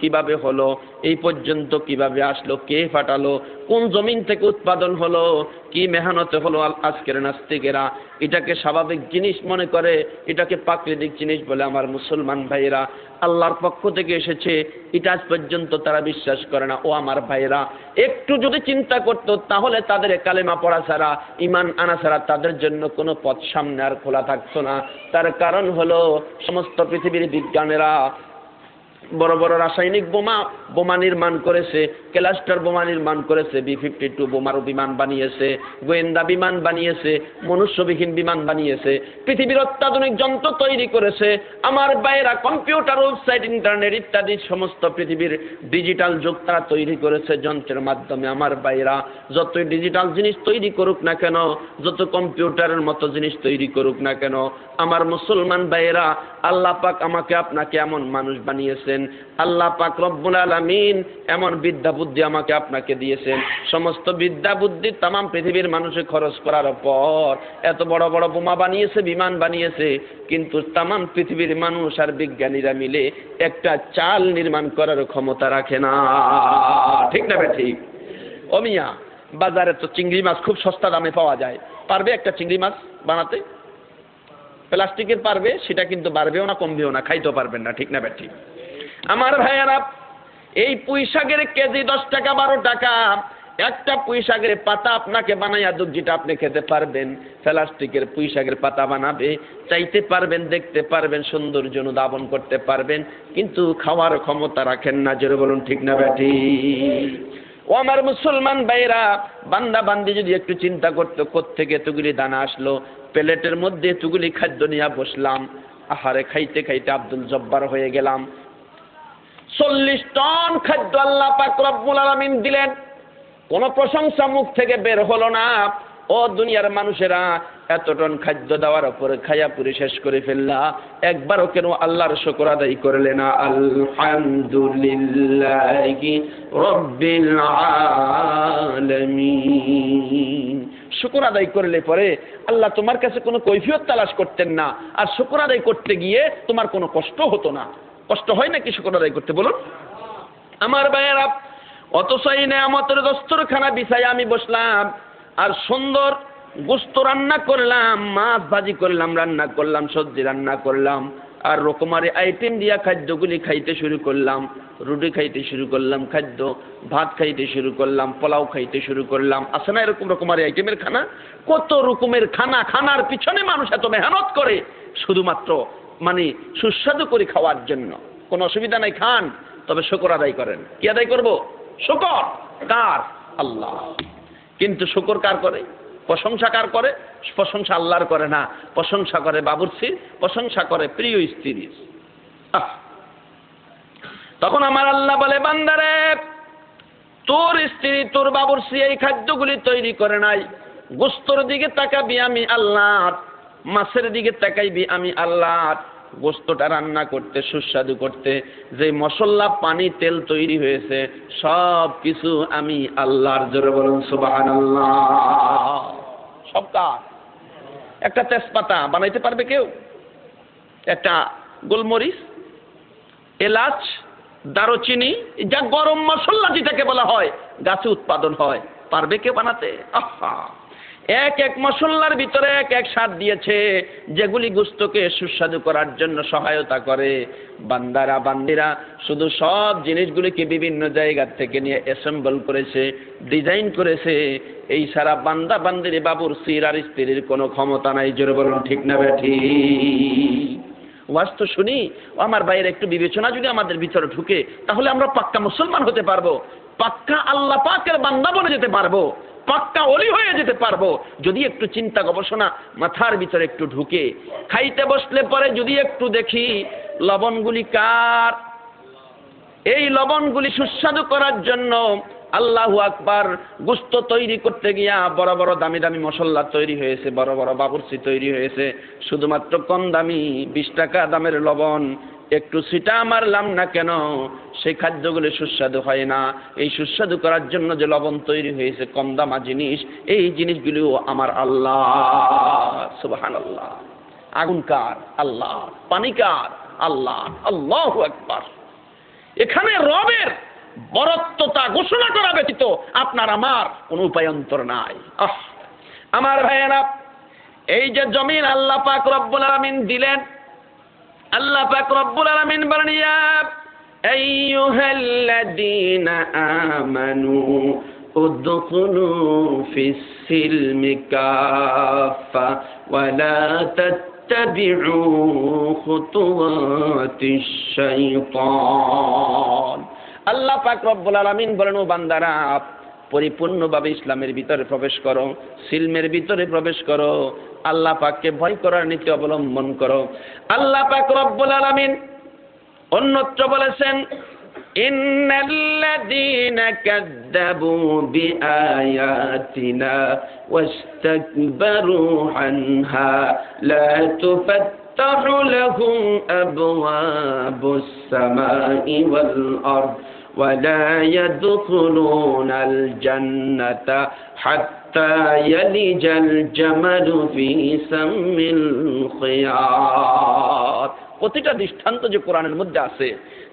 কিভাবে হলো, এই পর্যন্ত কিভাবে আসলো, কে ফাটালো, কোন জমিন থেকে উৎপাদন হলো, কি মেহনতে হলো। আজকের নাস্তিকেরা এটাকে স্বাভাবিক জিনিস মনে করে, এটাকে প্রাকৃতিক জিনিস বলে। আমার মুসলমান ভাইরা, আল্লাহর পক্ষ থেকে এসেছে এটা আজ পর্যন্ত তারা বিশ্বাস করে না। ও আমার ভাইরা, একটু যদি চিন্তা করতো তাহলে তাদের কালেমা পড়া ছাড়া, ইমান আনা ছাড়া তাদের জন্য কোনো পথ সামনে আর খোলা থাকতো না। তার কারণ হলো সমস্ত পৃথিবীর বিজ্ঞানীরা বড় বড় রাসায়নিক বোমা নির্মাণ করেছে, ক্লাস্টার বোমা নির্মাণ করেছে, B-52 বোমারু বিমান বানিয়েছে, গোয়েন্দা বিমান বানিয়েছে, মনুষ্যবিহীন বিমান বানিয়েছে, পৃথিবীর অত্যাধুনিক যন্ত্র তৈরি করেছে। আমার বাইরা কম্পিউটার, ওয়েবসাইট, ইন্টারনেট ইত্যাদি সমস্ত পৃথিবীর ডিজিটাল যুগ তারা তৈরি করেছে যন্ত্রের মাধ্যমে। আমার বাইরা যতই ডিজিটাল জিনিস তৈরি করুক না কেন, যত কম্পিউটারের মতো জিনিস তৈরি করুক না কেন, আমার মুসলমান ভাইয়েরা, আল্লাহ পাক আমাকে আপনাকে এমন মানুষ বানিয়েছেন, আল্লাহ পাক রব্বুল আলামিন এমন বিদ্যা বুদ্ধি আমাকে আপনাকে দিয়েছেন। সমস্ত বিদ্যা বুদ্ধি তামাম পৃথিবীর মানুষে খরচ করার পর এত বড় বড় বোমা বানিয়েছে, বিমান বানিয়েছে, কিন্তু তামাম পৃথিবীর মানুষ আর বিজ্ঞানীরা মিলে একটা চাল নির্মাণ করার ক্ষমতা রাখে না। ঠিক না ঠিক? ও মিয়া, বাজারে তো চিংড়ি মাছ খুব সস্তা দামে পাওয়া যায়, পারবে একটা চিংড়ি মাছ বানাতে? প্লাস্টিকের পারবে, সেটা কিন্তু বাড়বেও না কমবেও না, খাইতেও পারবেন না। ঠিক না ঠিক? আমার ভাইয়েরা, এই পুঁই শাকের কেজি 10 টাকা 12 টাকা। একটা পুঁই শাকের পাতা আপনাকে বানাইয়া দুধ যেটা আপনি খেতে পারবেন, প্লাস্টিকের পুঁই শাকের পাতা বানাবে, চাইতে পারবেন, দেখতে পারবেন, সৌন্দর্য অনুধাবন করতে পারবেন, কিন্তু খাওয়ার ক্ষমতা রাখেন না। জোরে বলুন ঠিক না ব্যাটি? ও আমার মুসলমান ভাইরা, বান্দা বান্দি যদি একটু চিন্তা করতো কোত্থেকে এতগুলি দানা আসলো, প্লেটের মধ্যে এতগুলি খাদ্য নিয়ে বসলাম, আহারে খাইতে খাইতে আব্দুল জব্বার হয়ে গেলাম। 40 টন খাদ্য আল্লাহ পাক রব্বুল আলামিন দিলেন, কোন প্রশংসা মুখ থেকে বের হলো না। ও দুনিয়ার মানুষেরা, এত টন খাদ্য দেওয়ার পরে খায়া পুরি শেষ করে ফেললা, একবারও কেন আল্লাহর শুকর আদায় করলে না? আলহামদুলিল্লাহি রাব্বিল আলামিন। শুকর আদায় করলে পরে আল্লাহ তোমার কাছে কোনো কৈফিয়ত তালাশ করতেন না, আর শুকর আদায় করতে গিয়ে তোমার কোনো কষ্ট হতো না। কষ্ট হয় নাকি শুকর আদায় করতে, বলুন? আমার ভাইয়েরা, অথচ এই নেয়ামতের দস্তরখানা বিছায় আমি বসলাম, আর সুন্দর গোশত রান্না করলাম, মাছ ভাজি করলাম, রান্না করলাম, সবজি রান্না করলাম, আর রকমারি আইটেম দিয়া খাদ্যগুলি খাইতে শুরু করলাম। রুটি খাইতে শুরু করলাম, খাদ্য ভাত খাইতে শুরু করলাম, পোলাও খাইতে শুরু করলাম। আছে না এরকম রকমারি আইটেমের খানা? কত রকমের খানা, খানার পিছনে মানুষ এত মেহনত করে শুধুমাত্র সুস্বাদু করে খাওয়ার জন্য। কোনো অসুবিধা নাই, খান, তবে শুকর আদায় করেন। কি আদায় করব? শুকর কার? আল্লাহ। কিন্তু শুকর কার করে? প্রশংসা কার করে? প্রশংসা আল্লাহর করে না, প্রশংসা করে বাবুর্চির, প্রশংসা করে প্রিয় স্ত্রীর। তখন আমার আল্লাহ বলে, বান্দারে, তোর স্ত্রী, তোর বাবুর্চি এই খাদ্যগুলি তৈরি করে নাই। গোস্তর দিকে তাকাবি আমি আল্লাহ, মাছের দিকে তাকাইবি আমি আল্লাহ। গোস্তটা রান্না করতে, সুস্বাদু করতে যে মশলা, পানি, তেল তৈরি হয়েছে, সব কিছু আমি আল্লাহর। জোরে বলুন সুবহানাল্লাহ। সব কার? একটা তেজপাতা বানাইতে পারবে কেউ? একটা গোলমরিচ, এলাচ, দারুচিনি, যা গরম মশলা যেটাকে বলা হয়, গাছে উৎপাদন হয়, পারবে কেউ বানাতে? আহা, এক এক মশলার ভিতরে এক এক স্বাদ দিয়েছে, যেগুলি গোস্তকে সুস্বাদু করার জন্য সহায়তা করে। বান্দারা, বান্দিরা শুধু সব জিনিসগুলিকে বিভিন্ন জায়গা থেকে নিয়ে অ্যাসেম্বল করেছে, ডিজাইন করেছে। এই সারা বান্দা বান্দির বাবুর্চির আর স্ত্রীর কোনো ক্ষমতা নাই। জোরে বলুন ঠিক না বেঠি? ওয়াজ তো শুনি, আমার বাইরে একটু বিবেচনা যদি আমাদের ভিতরে ঢুকে, তাহলে আমরা পাক্কা মুসলমান হতে পারবো, পাক্কা আল্লাহ পাকের বান্দা বনে যেতে পারবো, পাক্কা ওলি হয়ে যেতে পারবো। যদি একটু চিন্তা গবেষণা মাথার ভিতরে একটু ঢুকে, খাইতে বসলে পরে যদি একটু দেখি লবণগুলি কার? এই লবণগুলি সুস্বাদু করার জন্য আল্লাহু আকবার, গোশত তৈরি করতে গিয়া বড় বড় দামি দামি মশলা তৈরি হয়েছে, বড় বড় বাবুর্চি তৈরি হয়েছে। শুধুমাত্র কম দামি 20 টাকা দামের লবণ একটু ছিটা মারলাম না কেন সেই খাদ্যগুলো সুস্বাদু হয় না। এই সুস্বাদু করার জন্য যে লবণ তৈরি হয়েছে কম দামা জিনিস, এই জিনিসগুলো আমার আল্লাহ। সুবহানাল্লাহ। আগুন কার? আল্লাহ। পানি কার? আল্লাহ। আল্লাহু আকবার। এখানে রবের বরত্বতা ঘোষণা করা ব্যতীত আপনার আমার কোন উপায়ন্তর নাই। আমার ভাইয়েরা, এই যে জমিন আল্লাহ পাক রব্বুল আলামিন দিলেন, আল্লাহ পাক রব্বুল আলামিন বলেন, ইয়া আইয়ুহাল্লাযীনা আমানু উদখুলু ফিস সিলমি কাফা ওয়া লা তাত্তাবিউ খুতুওয়াতিশ শাইতান। আল্লাহ পাক রব্বুল আলামিন বলেন, ও বান্দারা, পরিপূর্ণভাবে ইসলামের ভিতরে প্রবেশ করো, সিলমের ভিতরে প্রবেশ করো, আল্লাহ পাককে ভয় করার নীতি অবলম্বন করো। আল্লাহ পাক রব্বুল আলামিন অন্যত্র বলেছেন, ইন্নাল্লাযীনা কাযযাবু বিআয়াতিনা ওয়াস্তাকবারু আনহা লা তুফাত্তাহু লাহুম আবওয়াবুস সামাই ওয়াল আরদ ولا يدخلون الجنة حتى يلج الجمل في سم الخياط। প্রতিটা দৃষ্টান্ত যে কোরআনের মধ্যে আছে,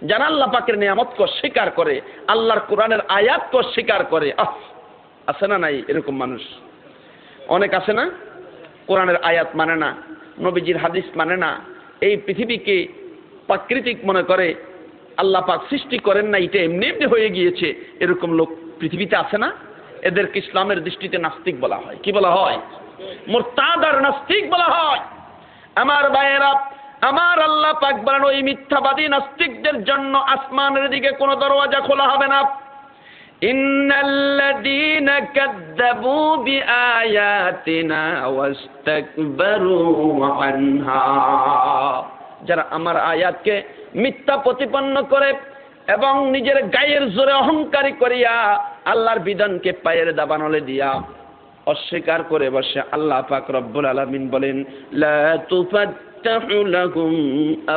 যারা আল্লাহ পাকের নিয়ামতকে অস্বীকার করে, আল্লাহর কোরআনের আয়াতকে অস্বীকার করে, আছে না নাই এরকম মানুষ? অনেক আছে না? কোরআনের আয়াত মানে না, নবীজির হাদিস মানে না, এই পৃথিবীকে প্রাকৃতিক মনে করে, আল্লাহ পাক সৃষ্টি করেন না, এটা এমনি এমনি হয়ে গিয়েছে, এরকম লোক পৃথিবীতে আছে না? এদেরকে ইসলামের দৃষ্টিতে নাস্তিক বলা হয়। কি বলা হয়? মুরতাদ আর নাস্তিক বলা হয়। আমার ভাইয়েরা, আমার আল্লাহ পাক বলেন, ওই মিথ্যাবাদী নাস্তিকদের জন্য আসমানের দিকে কোনো দরওয়াজা খোলা হবে না। ইন্নাল্লাযীনা কাযযাবু বিআয়াতিনা ওয়াস্তাকবারু আনহা, যারা আমার আয়াতকে মিথ্যা প্রতিপন্ন করে এবং নিজের গায়ের জোরে অহংকারী করিয়া আল্লাহর বিধানকে পায়ের দাবানলে দিয়া অস্বীকার করে বসে, আল্লাহ পাক রব্বুল আলামিন বলেন, লা তুফাত্তাহু লাহুম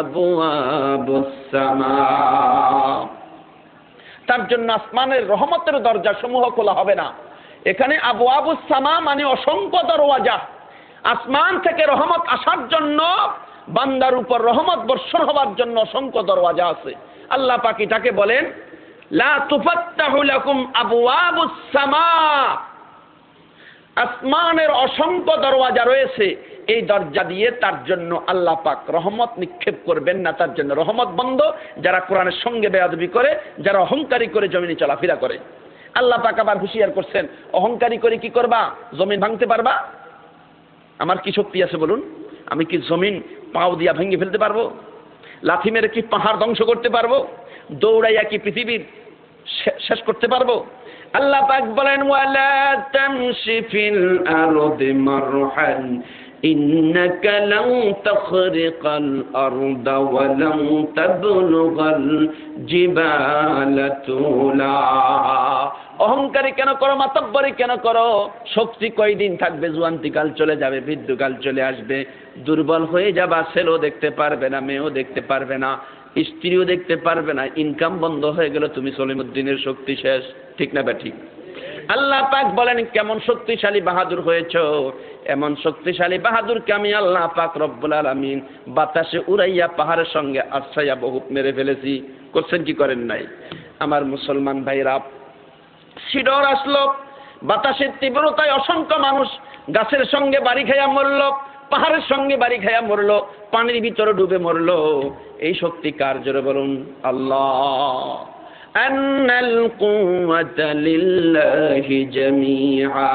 আবওয়াবুস সামা, তার জন্য আসমানের রহমতের দরজা সমূহ খোলা হবে না। এখানে আবওয়াবুস সামা মানে অসংখ্য দরওয়াজা, আসমান থেকে রহমত আসার জন্য, বান্দার উপর রহমত বর্ষণ হওয়ার জন্য অসংখ্য দরওয়াজা আছে। আল্লাহ পাক এটাকে বলেন, লা তুফাত্তাহু লাকুম আবওয়াবুস সামা, আসমানের অসংখ্য দরওয়াজা রয়েছে, এই দরজা দিয়ে তার জন্য আল্লাহ পাক রহমত নিক্ষেপ করবেন না। তার জন্য রহমত বন্ধ, যারা কোরআনের সঙ্গে বেয়াদবি করে, যারা অহংকারী করে জমিনে চলাফেরা করে। আল্লাহ পাক আবার হুঁশিয়ার করছেন, অহংকারী করে কি করবা? জমিন ভাঙতে পারবা? আমার কি শক্তি আছে বলুন? আমি কি জমিন পাও দিয়া ভেঙে ফেলতে পারবো? লাথি মেরে কি পাহাড় ধ্বংস করতে পারবো? দৌড়াইয়া কি পৃথিবীর শেষ করতে পারবো? আল্লাহ পাক বলেন, ওয়ালা তামশি ফিল আরদি মারহান ইন্নাকা লান তাখরিকাল আরদা ওয়া লান তাবলুগাল জিবালা তুলা। অহংকারী কেন করো? মাতব্বরি কেন করো? শক্তি কয়দিন থাকবে? জুয়ান্তিকাল চলে যাবে, বৃদ্ধকাল চলে আসবে, দুর্বল হয়ে যাবা, ছেলেও দেখতে পারবে না, মেয়েও দেখতে পারবে না, স্ত্রীও দেখতে পারবে না, ইনকাম বন্ধ হয়ে গেল, তুমি সলিমুদ্দিনের শক্তি শেষ। ঠিক না বা ঠিক? আল্লাহ পাক বলেন, কেমন শক্তিশালী বাহাদুর হয়েছ? এমন শক্তিশালী বাহাদুরকে আমি আল্লাহ পাক রব্বুল আলামিন বাতাসে উড়াইয়া পাহাড়ের সঙ্গে আশ্রয়া বহুত মেরে ফেলেছি। করছেন কি করেন নাই? আমার মুসলমান ভাইরা, শিডর আসলো, বাতাসের তীব্রতায় অসংখ্য মানুষ গাছের সঙ্গে বাড়ি খাইয়া মরল, পাহাড়ের সঙ্গে বাড়ি খাইয়া মরল, পানির ভিতরে ডুবে মরল। এই শক্তি কার? জোরে বলুন, আল্লাহ। আন্নাল কুওয়াতা লিল্লাহি জামিআ,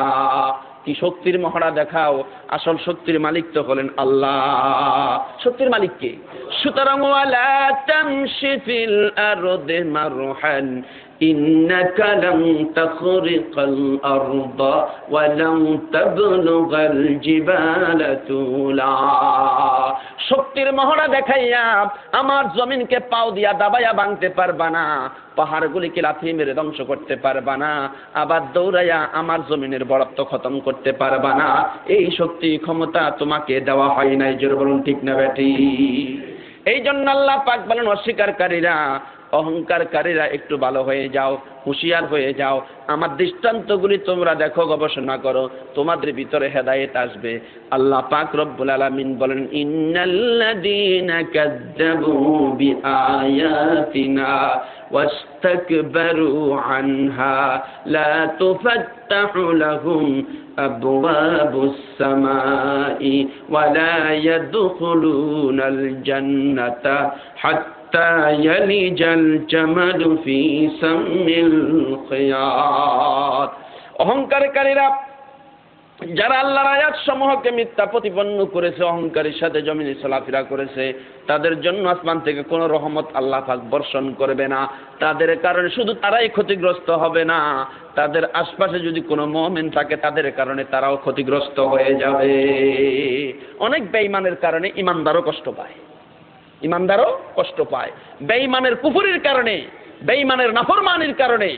কি শক্তির মহড়া দেখাও, আসল শক্তির মালিক তো হলেন আল্লাহ। শক্তির মালিক কে? সুতরাং ওয়ালা তামশি ফিল আরদি মারহান ইন্নাকা লান তাখরিকাল আরদা ওয়া লান তাবলুগাল জিবালা তুলা। শক্তির মহড়া দেখাইয়া আমার জমিনকে পাও দিয়া দাবাইয়া ভাঙতে পারবা না, পাহাড়গুলিকে লাথি মেরে ধ্বংস করতে পারবা না, আবার দৌড়াইয়া আমার জমিনের বরত্ব খতম করতে পারবা না। এই শক্তি ক্ষমতা তোমাকে দেওয়া হয় নাই। জোরে বলুন ঠিক না বেটি? এই জন্য আল্লাহ পাক বলেন অস্বীকারীরা, অহংকারকারীরা একটু ভালো হয়ে যাও, হুঁশিয়ার হয়ে যাও, আমার দৃষ্টান্তগুলি তোমরা দেখো, গবেষণা করো, তোমাদের ভিতরে হেদায়েত আসবে। আল্লাহ পাক রব্বুল আলামিন বলেন ইন্নাল্লাযীনা কাযযাবু বিআয়াতিনা ওয়াস্তাকবারু আনহা লা তুফাত্তাহু লাহুম আবওয়াবুস সামাই ওয়া লা ইয়াদখুলুনাল জান্নাতা হাত্তা ইয়ালিজাল জামালু ফি সামিল খিয়াত। অহংকারীরা যারা আল্লাহর আয়াত সমূহকে মিথ্যা প্রতিপন্ন করেছে, অহংকারের সাথে জমিনে চলাফেরা করেছে, তাদের জন্য আসমান থেকে কোনো রহমত আল্লাহ পাক বর্ষণ করবে না। তাদের কারণে শুধু তারাই ক্ষতিগ্রস্ত হবে না, তাদের আশপাশে যদি কোনো মুমিন থাকে তাদের কারণে তারাও ক্ষতিগ্রস্ত হয়ে যাবে। অনেক বেঈমানের কারণে ইমানদারও কষ্ট পায়, বেঈমানের কুফরির কারণে, বেঈমানের নাফরমানির কারণে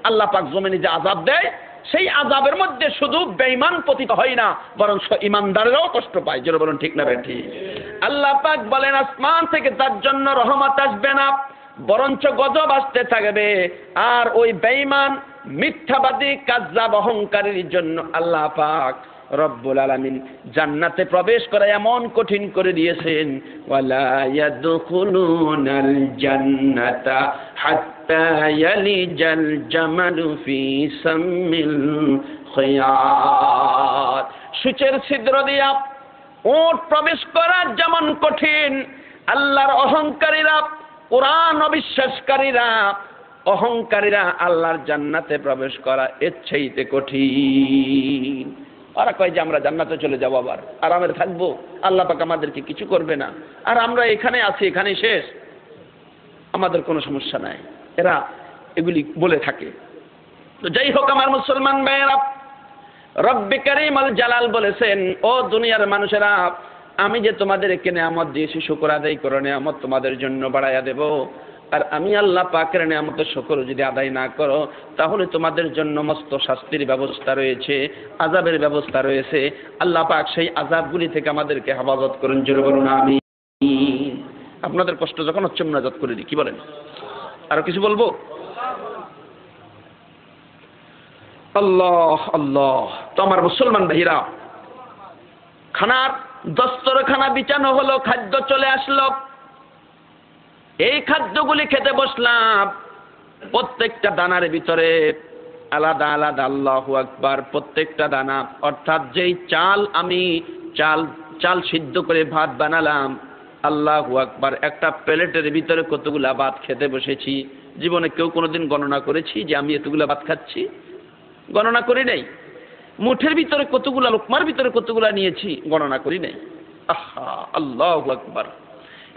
আল্লাহ পাক জমিনে যে আযাব দেয়, সেই আযাবের মধ্যে শুধু বেঈমান পতিত হয় না, বরং ইমানদারেরাও কষ্ট পায়। জোরে বলুন ঠিক না বেঠিক? আল্লাহ পাক বলেন আসমান থেকে তার জন্য রহমত আসবে না, বরঞ্চ গজব আসতে থাকবে। আর ওই বেঈমান মিথ্যাবাদী কাযযাব অহংকারীর জন্য আল্লাহ পাক রব্বুল আলামিন জান্নাতে প্রবেশ করা এমন কঠিন করে দিয়েছেন, ওয়ালা ইয়াদখুলুনাল জান্নাতা হাত্তা ইয়ালিজাল জামালু ফি সামিল খিয়াত। সূচের ছিদ্র দিয়া ওট প্রবেশ করা যেমন কঠিন, আল্লাহর অহংকারীরা, কোরআন অবিশ্বাসকারীরা, অহংকারীরা আল্লাহর জান্নাতে প্রবেশ করা এর চাইতে কঠিন। ওরা কয় যে আমরা জান্নাতে চলে যাবো, আবার আরামের থাকবো, আল্লাহ পাক আমাদেরকে কিছু করবে না, আর আমরা এখানে আছি, এখানেই শেষ, আমাদের কোনো সমস্যা নাই। এরা এগুলি বলে থাকে। তো যাই হোক আমার মুসলমান ভাইয়েরা, রব্বে কারীম আল জালাল বলেছেন, ও দুনিয়ার মানুষেরা, আমি যে তোমাদেরকে নিয়ামত দিয়েছি শুকর আদায় করো, নিয়ামত তোমাদের জন্য বাড়াইয়া দেব। আর আমি আল্লাহ পাকের নিয়ামতের শুকর যদি আদায় না করো, তাহলে তোমাদের জন্য মস্ত শাস্তির ব্যবস্থা রয়েছে, আযাবের ব্যবস্থা রয়েছে। আল্লাহ পাক সেই আযাবগুলি থেকে আমাদেরকে হেফাজত করুন। জোরে বলুন আমিন। আপনাদের কষ্ট যখন হচ্ছে মুনাজাত করে দিই, কি বলেন? আরো কিছু বলবো? আল্লাহ আল্লাহ। তো আমার মুসলমান ভাইরা, খানার দস্তরখানা বিছানো হলো, খাদ্য চলে আসলো, এই খাদ্যগুলি খেতে বসলাম। প্রত্যেকটা দানার ভিতরে আলাদা আলাদা, আল্লাহু আকবার, প্রত্যেকটা দানা, অর্থাৎ যেই চাল আমি চাল সিদ্ধ করে ভাত বানালাম, আল্লাহু আকবার, একটা প্লেটের ভিতরে কতগুলা ভাত খেতে বসেছি। জীবনে কেউ কোনোদিন গণনা করেছি যে আমি এতগুলা ভাত খাচ্ছি? গণনা করি নাই। মুঠের ভিতরে কতগুলা, লোকমার ভিতরে কতগুলা নিয়েছি? গণনা করি নাই। আহা, আল্লাহু আকবার।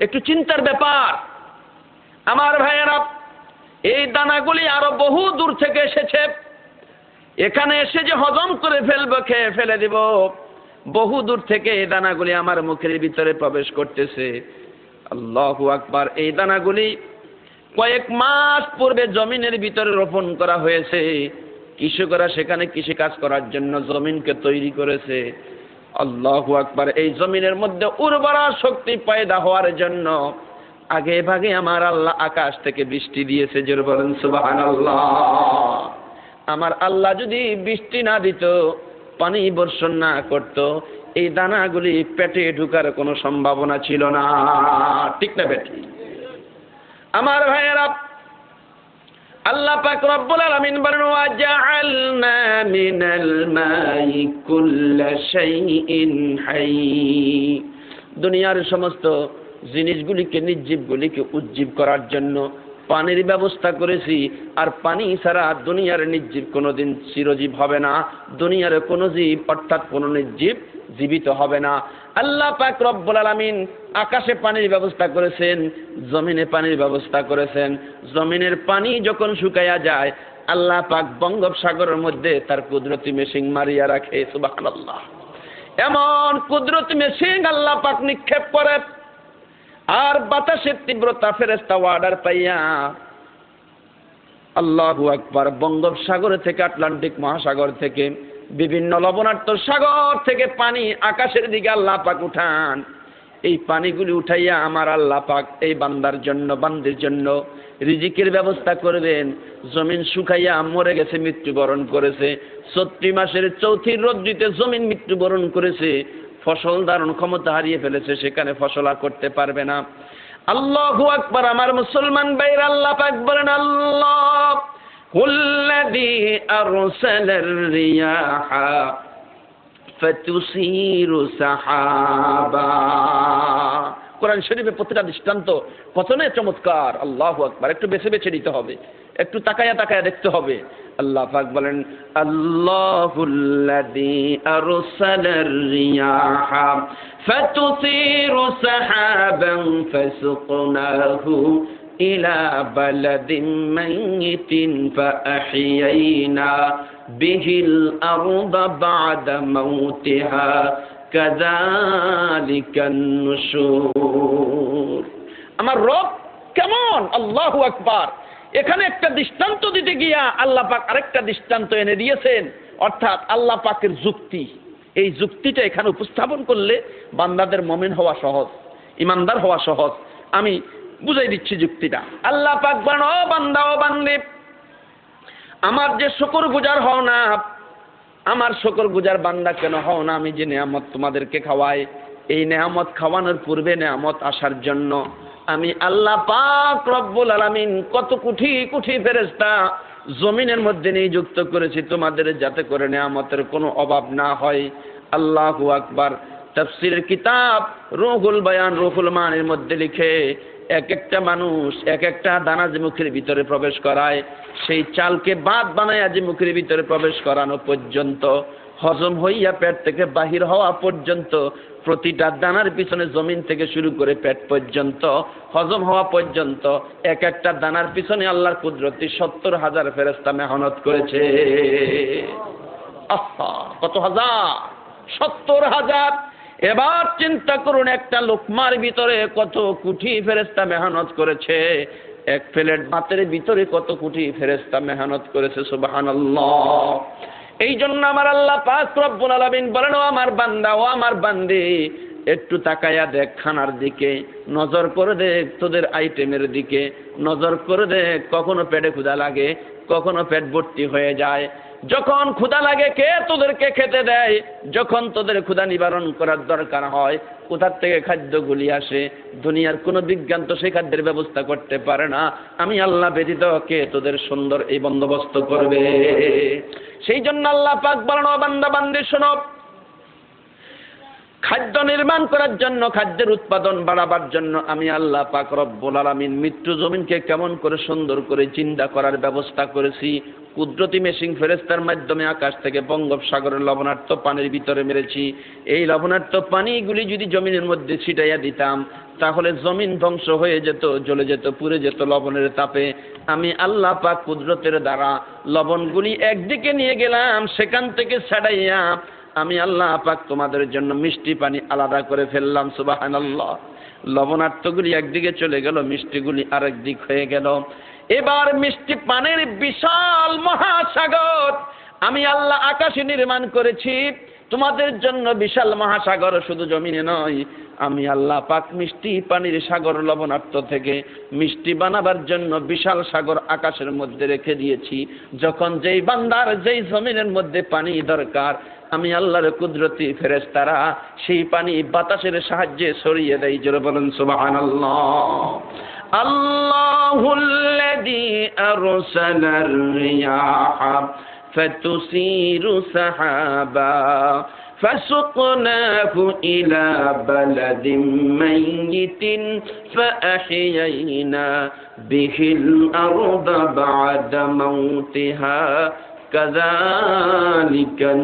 একটু চিন্তার ব্যাপার আমার ভাইয়েরা। এই দানাগুলি আরো বহু দূর থেকে এসেছে, এখানে এসে যে হজম করে ফেলবো, খেয়ে ফেলে দিব, বহু দূর থেকে এই দানাগুলি আমার মুখের ভিতরে প্রবেশ করতেছে। আল্লাহু আকবার। এই দানাগুলি কয়েক মাস পূর্বে জমিনের ভিতরে রোপণ করা হয়েছে। কৃষকরা সেখানে কৃষি কাজ করার জন্য জমিনকে তৈরি করেছে। আল্লাহু আকবার। এই জমিনের মধ্যে উর্বরা শক্তি পয়দা হওয়ার জন্য আগে ভাগে আমার আল্লাহ আকাশ থেকে বৃষ্টি দিয়েছে। জোরে বলেন সুবহানাল্লাহ। আমার আল্লাহ যদি বৃষ্টি না দিত, পানি বর্ষণ না করত, এই দানাগুলি পেটে ঢুকার কোনো সম্ভাবনা ছিল না। ঠিক না বেটি? আমার ভাইয়েরা, আল্লাহ পাক রব্বুল আলামিন বলেন, ওয়া জাআলনা মিনাল মাই কুল্লা শাইইন হাই। দুনিয়ার সমস্ত জিনিসগুলিকে, নির্জীবগুলিকে উজ্জীব করার জন্য পানির ব্যবস্থা করেছি। আর পানি ছাড়া দুনিয়ার নির্জীব কোনোদিন চিরজীব হবে না। দুনিয়ার কোনো জীব, অর্থাৎ কোনো নির্জীব জীবিত হবে না। আল্লাহ পাক রব্বুল আলামিন আকাশে পানির ব্যবস্থা করেছেন, জমিনে পানির ব্যবস্থা করেছেন। জমিনের পানি যখন শুকাইয়া যায়, আল্লাহ পাক বঙ্গোপসাগরের মধ্যে তার কুদরতি মেশিন মারিয়া রাখে। সুবহানাল্লাহ। এমন কুদরতি মেশিন আল্লাহ পাক নিক্ষেপ করে, আর বাতাসের তীব্রতা ফেরেশতা অর্ডার পাইয়া আল্লাহু আকবার, বঙ্গোপসাগর থেকে, আটলান্টিক মহাসাগর থেকে, বিভিন্ন লবণাক্ত সাগর থেকে পানি আকাশের দিকে আল্লাহ পাক উঠান। এই পানিগুলি উঠাইয়া আমার আল্লাহ পাক এই বান্দার জন্য বান্দির জন্য রিজিকের ব্যবস্থা করবেন। জমিন শুকাইয়া মরে গেছে, মৃত্যুবরণ করেছে, 34 মাসের চৌথির রৌদ্রিতে জমিন মৃত্যুবরণ করেছে, ফসল ধারণ ক্ষমতা হারিয়ে ফেলেছে, সেখানে ফসল আর করতে পারবে না। আল্লাহু আকবার। আমার মুসলমান ভাইরা, আল্লাহ পাক বলেন, আল্লাহ হুল্লাযী আরসালার রিয়াহা ফাতুসিরু সাহাবা। কোরআন শরীফে প্রতিটা দৃষ্টান্ত কত না চমৎকার। আল্লাহু আকবার। একটু বেছে বেছে নিতে হবে, একটু তাকায়া তাকায়া দেখতে হবে। আল্লাহ পাক বলেন, আল্লাহুল্লাযী আরসালার রিয়াহা ফাতুসিরু সাহাবান ফাসুকনাহু ইলা বালাদিন মাইয়িতিন ফাআহইয়ানা বিহিল আরদা বা'দা মাউতিহা কাযালিকান নুশুর। আমার রব কেমন? আল্লাহু আকবার। এখানে একটা দৃষ্টান্ত দিতে গিয়া আল্লাহ পাক আরেকটা দৃষ্টান্ত এনে দিয়েছেন, অর্থাৎ আল্লাহ পাকের যুক্তি। এই যুক্তিটা এখানে উপস্থাপন করলে বান্দাদের মুমিন হওয়া সহজ, ইমানদার হওয়া সহজ। আমি বুঝাই দিচ্ছি যুক্তিটা। আল্লাহ পাক বলেন, ও বান্দা ও বান্দী, আমার যে শুকরগুজার হও না, আমার শুকরগুজার বান্দা কেন হও না? আমি যে নেয়ামত তোমাদেরকে খাওয়াই, এই নেয়ামত খাওয়ানোর পূর্বে নেয়ামত আসার জন্য আমি আল্লাহ পাক রব্বুল আলামিন কত কোটি কোটি ফেরেশতা জমিনের মধ্যে নিযুক্ত করেছি তোমাদের, যাতে করে নেয়ামতের কোনো অভাব না হয়। আল্লাহু আকবার। তাফসীরের কিতাব রুহুল বায়ান রুহুল মানের মধ্যে লিখে, এক একটা মানুষ এক একটা দানা যে মুখের ভিতরে প্রবেশ করায়, সেই চালকে বাদ বানায় যে মুখের ভিতরে প্রবেশ করানো পর্যন্ত, হজম হইয়া পেট থেকে বাহির হওয়া পর্যন্ত, প্রতিটা দানার পিছনে জমিন থেকে শুরু করে পেট পর্যন্ত হজম হওয়া পর্যন্ত এক একটা দানার পিছনে আল্লাহর কুদরতি 70,000 ফেরেশতা মেহনত করেছে। আহা, কত হাজার! 70,000। এবার চিন্তা করুন, একটা লোকমার ভিতরে কত কোটি ফেরেশতা মেহনত করেছে, এক প্লেট ভাতের ভিতরে কত কোটি ফেরেশতা মেহনত করেছে। সুবহানাল্লাহ। এই জন্য আমার আল্লাহ পাক রব্বুল আলামিন বলেন, ও আমার বান্দা, ও আমার বান্দি, একটু তাকায়া দেখ খানার দিকে, নজর করে দেখ তোদের আইটেমের দিকে, নজর করে দেখ কখনো পেটে ক্ষুধা লাগে, কখনো পেট ভর্তি হয়ে যায়। যখন ক্ষুধা লাগে কে তোদেরকে খেতে দেয়? যখন তোদের ক্ষুধা নিবারণ করার দরকার হয়, কোথার থেকে খাদ্যগুলি আসে? দুনিয়ার কোনো বিজ্ঞান তো সেই খাদ্যের ব্যবস্থা করতে পারে না। আমি আল্লাহ ব্যতীত কে তোদের সুন্দর এই বন্দোবস্ত করবে? সেই জন্য আল্লাহ পাক বলেন, ও বান্দা বান্দি শোনো, খাদ্য নির্মাণ করার জন্য, খাদ্যের উৎপাদন বাড়াবার জন্য আমি আল্লাহ পাক রব্বুল আলামিন মৃত্যু জমিনকে কেমন করে সুন্দর করে চিন্তা করার ব্যবস্থা করেছি। কুদরতি মেশিন ফেরেশতার মাধ্যমে আকাশ থেকে বঙ্গোপসাগরের লবণাক্ত পানির ভিতরে মেরেছি। এই লবণাক্ত পানিগুলি যদি জমিনের মধ্যে ছিটাইয়া দিতাম, তাহলে জমিন ধ্বংস হয়ে যেত, জ্বলে যেত, পুড়ে যেত লবণের তাপে। আমি আল্লাহ পাক কুদরতের দ্বারা লবণগুলি একদিকে নিয়ে গেলাম, সেখান থেকে ছাড়াইয়া আমি আল্লাহ পাক তোমাদের জন্য মিষ্টি পানি আলাদা করে ফেললাম। সুবহানাল্লাহ। লবণাক্তগুলি একদিকে চলে গেল, মিষ্টিগুলি আরেক দিক হয়ে গেল। এবার মিষ্টি পানির বিশাল মহাসাগর আমি আল্লাহ আকাশে নির্মাণ করেছি তোমাদের জন্য। বিশাল মহাসাগর শুধু জমিনে নয়, আমি আল্লাহ পাক মিষ্টি পানির সাগর লবণাক্ত থেকে মিষ্টি বানাবার জন্য বিশাল সাগর আকাশের মধ্যে রেখে দিয়েছি। যখন যেই বান্দার যেই জমিনের মধ্যে পানি দরকার, আমি আল্লাহর কুদরতি ফেরেশতারা সেই পানি বাতাসের সাহায্যে ছড়িয়ে দেয়। জোরে বলেন সুবহানাল্লাহ। আল্লাহুল্লাযী আরসালার রিয়াহা ফাতুসিরু সাহাবা ফাসুকনাহু ইলা বালাদিন মাইয়িতিন ফাআহইয়ানা বিহিল আরদা বা'দা মাউতিহা কাযালিকান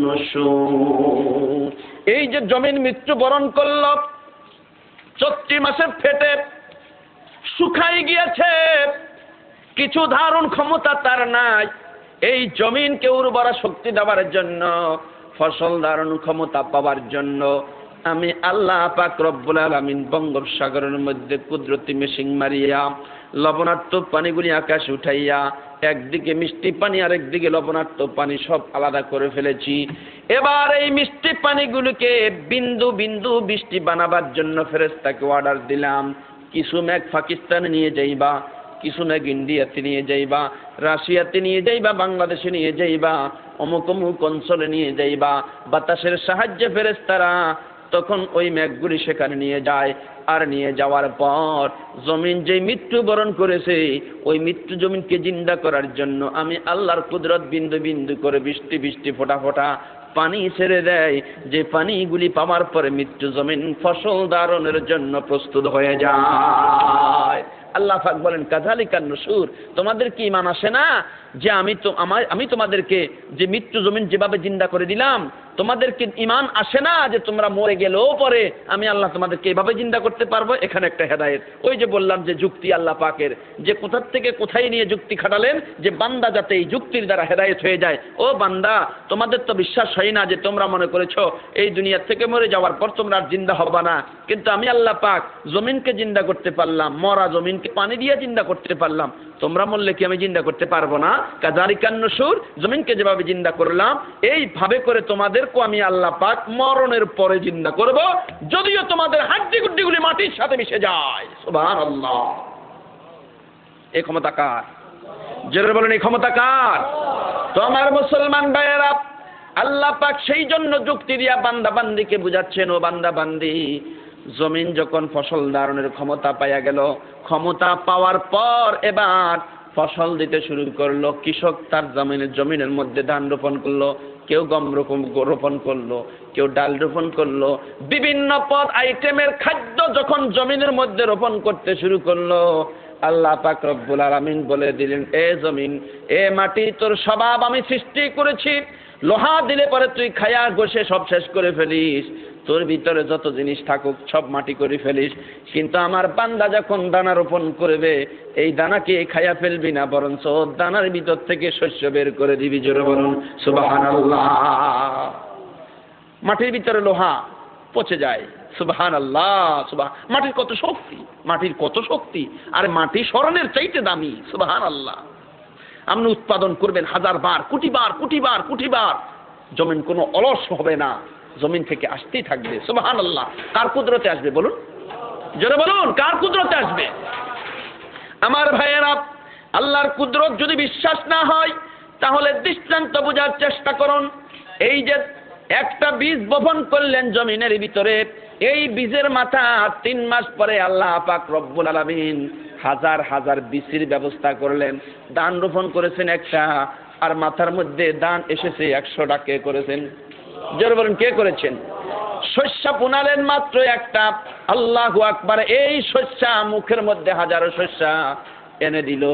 নুশুর। এই যে জমিন মৃত্যুবরণ করল, 34 মাসে ফেটে শুকাই গিয়েছে, কিছু ধারণ ক্ষমতা তার নাই। এই জমিনকে উর্বরা শক্তি দেওয়ার জন্য, ফসল ধারণ ক্ষমতা পাওয়ার জন্য আমি আল্লাহ পাক রব্বুল আলামিন বঙ্গোপসাগরের মধ্যে কুদরতি মেশিন মারিয়া লবণাক্ত পানিগুলি আকাশ উঠাইয়া একদিকে মিষ্টি পানি আর একদিকে লবণাক্ত পানি সব আলাদা করে ফেলেছি। এবার এই মিষ্টি পানিগুলোকে বিন্দু বিন্দু বৃষ্টি বানাবার জন্য ফেরেশতাকে অর্ডার দিলাম, কিছু মেঘ পাকিস্তানে নিয়ে যাইবা, কিছু মেঘ ইন্ডিয়াতে নিয়ে যাইবা, রাশিয়াতে নিয়ে যাইবা, বাংলাদেশে নিয়ে যাইবা, অমুক অমুক অঞ্চলে নিয়ে যাইবা। বাতাসের সাহায্যে ফেরেশতারা তখন ওই মেঘগুলি সেখানে নিয়ে যায়। আর নিয়ে যাওয়ার পর জমিন যে মৃত্যুবরণ করেছে ওই মৃত্যু জমিনকে জিন্দা করার জন্য আমি আল্লাহর কুদরত বিন্দু বিন্দু করে বৃষ্টি বৃষ্টি ফোঁটা ফোঁটা পানি ছেড়ে দেয়, যে পানিগুলি পাওয়ার পরে মৃত্যু জমিন ফসল ধারণের জন্য প্রস্তুত হয়ে যায়। আল্লাহ পাক বলেন কাযালিকান নুশুর, তোমাদের কি ঈমান আসে না যে আমি তোমাদেরকে যে মৃত্যু জমিন যেভাবে জিন্দা করে দিলাম, তোমাদেরকে ঈমান আসে না যে তোমরা মরে গেলেও পরে আমি আল্লাহ তোমাদেরকে এভাবে জিন্দা করতে পারবো? এখানে একটা হেদায়েত। ওই যে বললাম যে যুক্তি আল্লাহ পাকের, যে কোথা থেকে কোথায় নিয়ে যুক্তি খাটালেন যে বান্দা যাতে এই যুক্তির দ্বারা হেদায়েত হয়ে যায়। ও বান্দা, তোমাদের তো বিশ্বাস হয় না যে তোমরা মনে করেছো এই দুনিয়া থেকে মরে যাওয়ার পর তোমরা আর জিন্দা হবে না, কিন্তু আমি আল্লাহ পাক জমিনকে জিন্দা করতে পারলাম, মরা জমিনকে পানি দিয়ে জিন্দা করতে পারলাম, তোমরা বললে কি আমি জিন্দা করতে পারবো না? কাযালিকান নুশুর, জমিনকে যেভাবে জিন্দা করলাম এইভাবে করে তোমাদেরকে আমি আল্লাহ পাক মরণের পরে জিন্দা করব, যদিও তোমাদের হাড্ডি গুড্ডিগুলি মাটির সাথে মিশে যায়। সুবহানাল্লাহ। এই ক্ষমতা কার? জোরে বলেন, এই ক্ষমতা কার? তো আমার মুসলমান ভাইয়েরা, আল্লাহ পাক সেই জন্য যুক্তি দিয়া বান্দা বান্দিকে বুঝাচ্ছেন, ও বান্দা বান্দি, জমিন যখন ফসল ধারণের ক্ষমতা পাইয়া গেল, ক্ষমতা পাওয়ার পর এবার ফসল দিতে শুরু করলো। কৃষক তার জমিনের মধ্যে ধান রোপণ করলো, কেউ গম রোপণ করলো, কেউ ডাল রোপণ করলো, বিভিন্ন পদ আইটেমের খাদ্য যখন জমিনের মধ্যে রোপণ করতে শুরু করলো, আল্লাহ পাক রব্বুল আলামিন বলে দিলেন, এ জমিন, এ মাটি, তোর স্বভাব আমি সৃষ্টি করেছি, লোহা দিলে পরে তুই খায়া ঘষে সব শেষ করে ফেলিস, তোর ভিতরে যত জিনিস থাকুক সব মাটি করে ফেলিস, কিন্তু আমার বান্দা যখন দানা রোপণ করবে এই দানাকে খায়া ফেলবি না, বরঞ্চ দানার ভিতর থেকে শস্য বের করে দিবি। জোরে বলুন সুবহানাল্লাহ। মাটির ভিতরে লোহা পচে যায়, সুবহানাল্লাহ। মাটির কত শক্তি, মাটির কত শক্তি, আর মাটি স্বর্ণের চাইতে দামি। সুবহানাল্লাহ। আপনি উৎপাদন করবেন হাজার বার, কোটি বার, কোটি বার, কোটি বার, জমিন কোনো অলস হবে না, জমিন থেকে আসতেই থাকবে। সুবহানাল্লাহ। কার কুদরতে আসবে বলুন? জোরে বলুন, কার কুদরতে আসবে? আমার ভাইয়েরা, আল্লাহর কুদরত যদি বিশ্বাস না হয় তাহলে দৃষ্টান্ত বোঝার চেষ্টা করুন। এই যে একটা বীজ বপন করলেন জমিনের ভিতরে, এই বীজের মাথা 3 মাস পরে আল্লাহ পাক রব্বুল আলামিন হাজার হাজার বীজের ব্যবস্থা করলেন। ধান রোপণ করেছেন একটা, আর মাথার মধ্যে ধান এসেছে 100টা। কে করেছেন? জোরে বলুন, কে করেছেন? শস্য বুনালেন মাত্র একটা, আল্লাহু আকবার, এই শস্য মুখের মধ্যে হাজারো শস্য এনে দিল।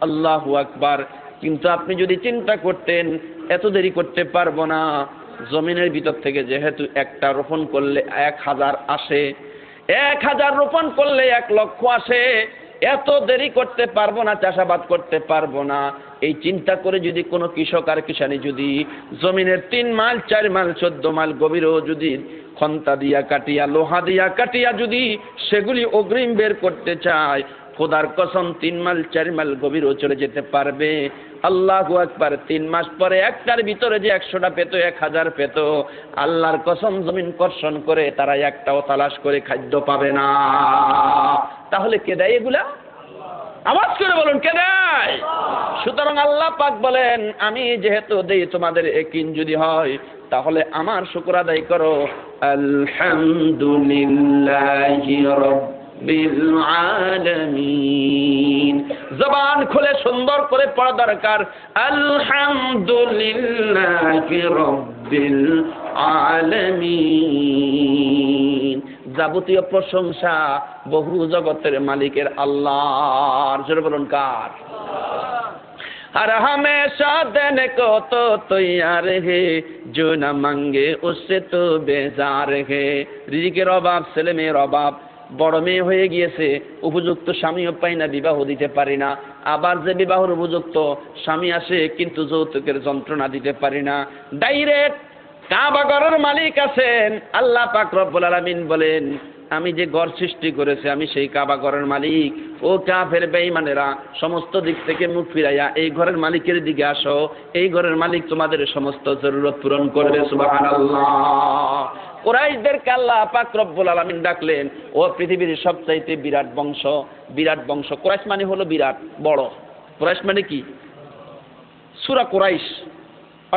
আল্লাহু আকবার। কিন্তু আপনি যদি চিন্তা করতেন এত দেরি করতে পারবো না, জমিনের ভিতর থেকে যেহেতু একটা রোপণ করলে 1000 আসে, 1000 রোপণ করলে 1 লক্ষ আসে, এত দেরি করতে পারবো না, চাষাবাদ করতে পারবো না, এই চিন্তা করে যদি কোনো কৃষক আর কিষানি যদি জমিনের 3 মাইল 4 মাইল 14 মাইল গভীরও যদি খন্তা দিয়া কাটিয়া, লোহা দিয়া কাটিয়া যদি সেগুলি অগ্রিম বের করতে চায়, খোদার কসম 3 মাইল 4 মাইল গভীরও চলে যেতে পারবে। আল্লাহু আকবার। 3 মাস পরে একটার ভিতরে যে 100টা পেত, 1000 পেত, আল্লাহর কসম জমিন কর্ষণ করে তারা একটাও তালাশ করে খাদ্য পাবে না। তাহলে কে দেয় এগুলা? আওয়াজ করে বলুন, কে দেয়? সুতরাং আল্লাহ পাক বলেন, আমি যেহেতু দেই তোমাদের একিন যদি হয় তাহলে আমার শুকর আদায় করো। আলহামদুলিল্লাহি রাব্বিল আলামিন। জবান খুলে সুন্দর করে পড়া দরকার, আলহামদুলিল্লাহি রাব্বিল আলামিন। যাবতীয় প্রশংসা বহু জগতের মালিকের আল্লাহর। জোরে বলুন, কার? हर हमेशा देने को तो तैयार है, जो न मांगे उससे तो बेजार है। রিজিকের অভাব, ছেলে মেয়ের অভাব, বড় মেয়ে হয়ে গিয়েছে, উপযুক্ত স্বামীও পাই না, বিবাহ দিতে পারি না। আবার যে বিবাহের উপযুক্ত স্বামী আসে কিন্তু যৌতুকের যন্ত্রণা দিতে পারি না। ডাইরেক্ট কাবা ঘরের মালিক আছেন আল্লাহ পাক রব্বুল আলামিন বলেন, আমি যে ঘর সৃষ্টি করেছি আমি সেই কাবা ঘরের মালিক। ও কাফের বেঈমানেরা, সমস্ত দিক থেকে মুখ ফিরাইয়া এই ঘরের মালিকের দিকে আসো, এই ঘরের মালিক তোমাদের সমস্ত জরুরত পূরণ করবে। সুবহানাল্লাহ। কুরাইশদেরকে আল্লাহ পাক রব্বুল আলামিন ডাকলেন, ও পৃথিবীর সবচাইতে বিরাট বংশ, বিরাট বংশ। কুরাইশ মানে হলো বিরাট বড়। কুরাইশ মানে কি? সূরা কুরাইশ,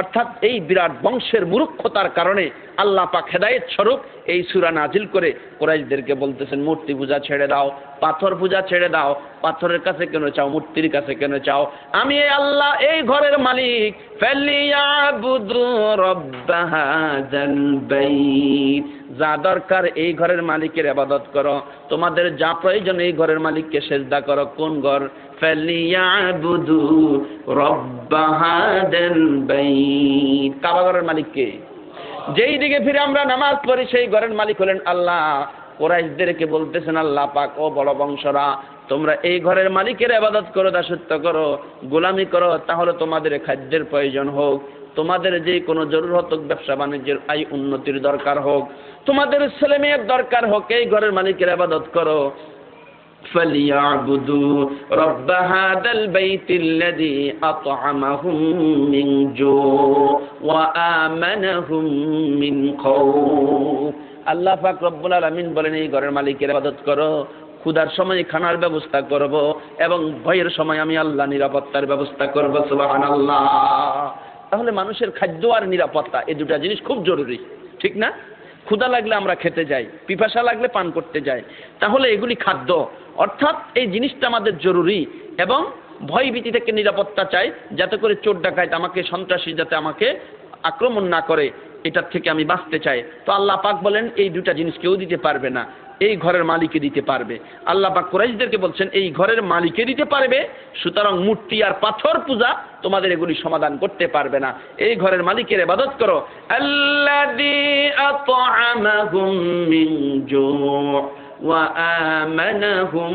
অর্থাৎ এই বিরাট বংশের মূর্খতার কারণে আল্লাহ পাক হেদায়েত স্বরূপ এই সূরা নাজিল করে কুরাইশদেরকে বলতেছেন, মূর্তি পূজা ছেড়ে দাও, পাথর পূজা ছেড়ে দাও। পাথরের কাছে কেন চাও, মূর্তির কাছে কেন চাও? আমি এই আল্লাহ এই ঘরের মালিক। ফালিয়াবুদু রাব্ব হাযাল বাইত, যা দরকার এই ঘরের মালিকের ইবাদত করো, তোমাদের যা প্রয়োজন এই ঘরের মালিককে সিজদা করো। কোন ঘর? ফালিয়াবুদু রাব্ব হাযাল বাইত, কাবা ঘরের মালিককে। যেই দিকে ফিরে আমরা নামাজ পড়ি সেই ঘরের মালিক হলেন আল্লাহ। কুরাইশদেরকে বলতেছেন আল্লাহ পাক, ও বড় বংশরা, তোমরা এই ঘরের মালিকের ইবাদত করো, দাসত্ব করো, গোলামি করো, তাহলে তোমাদের খাদ্যের প্রয়োজন হোক, তোমাদের যে কোনো জরুরত হোক, ব্যবসা বাণিজ্যের আয় উন্নতির দরকার হোক, তোমাদের ছেলে মেয়ের দরকার হোক, এই ঘরের মালিকের ইবাদত করো। فَلْيَعْبُدُوا رَبَّ هَذَا الْبَيْتِ الَّذِي أَطْعَمَهُم مِّن جُوعٍ وَآمَنَهُم مِّن خَوْفٍ। আল্লাহ পাক রব্বুল আলামিন বলেন, এই ঘরের মালিকের ইবাদত করো, ক্ষুধার সময় খানার ব্যবস্থা করব এবং ভয়ের সময় আমি আল্লাহ নিরাপত্তার ব্যবস্থা করব। সুবহানাল্লাহ। তাহলে মানুষের খাদ্য আর নিরাপত্তা এই দুটা জিনিস খুব জরুরি, ঠিক না? ক্ষুধা লাগলে আমরা খেতে যাই, পিপাসা লাগলে পান করতে যাই, তাহলে এগুলি খাদ্য, অর্থাৎ এই জিনিসটা আমাদের জরুরি। এবং ভয় ভীতি থেকে নিরাপত্তা চাই, যাতে করে চোর ডাকাত আমাকে, সন্ত্রাসী যাতে আমাকে আক্রমণ না করে, এটার থেকে আমি বাঁচতে চাই। তো আল্লাহ পাক বলেন এই দুটা জিনিস কেউ দিতে পারবে না, এই ঘরের মালিকে দিতে পারবে। আল্লাহ পাক কুরাইশদেরকে বলছেন এই ঘরের মালিকে দিতে পারবে, সুতরাং মূর্তি আর পাথর পূজা তোমাদের এগুলি সমাধান করতে পারবে না। এই ঘরের মালিকের ইবাদত করো। আল্লাযী আত'আমাহুম মিন জু' ওয়া আমানাহুম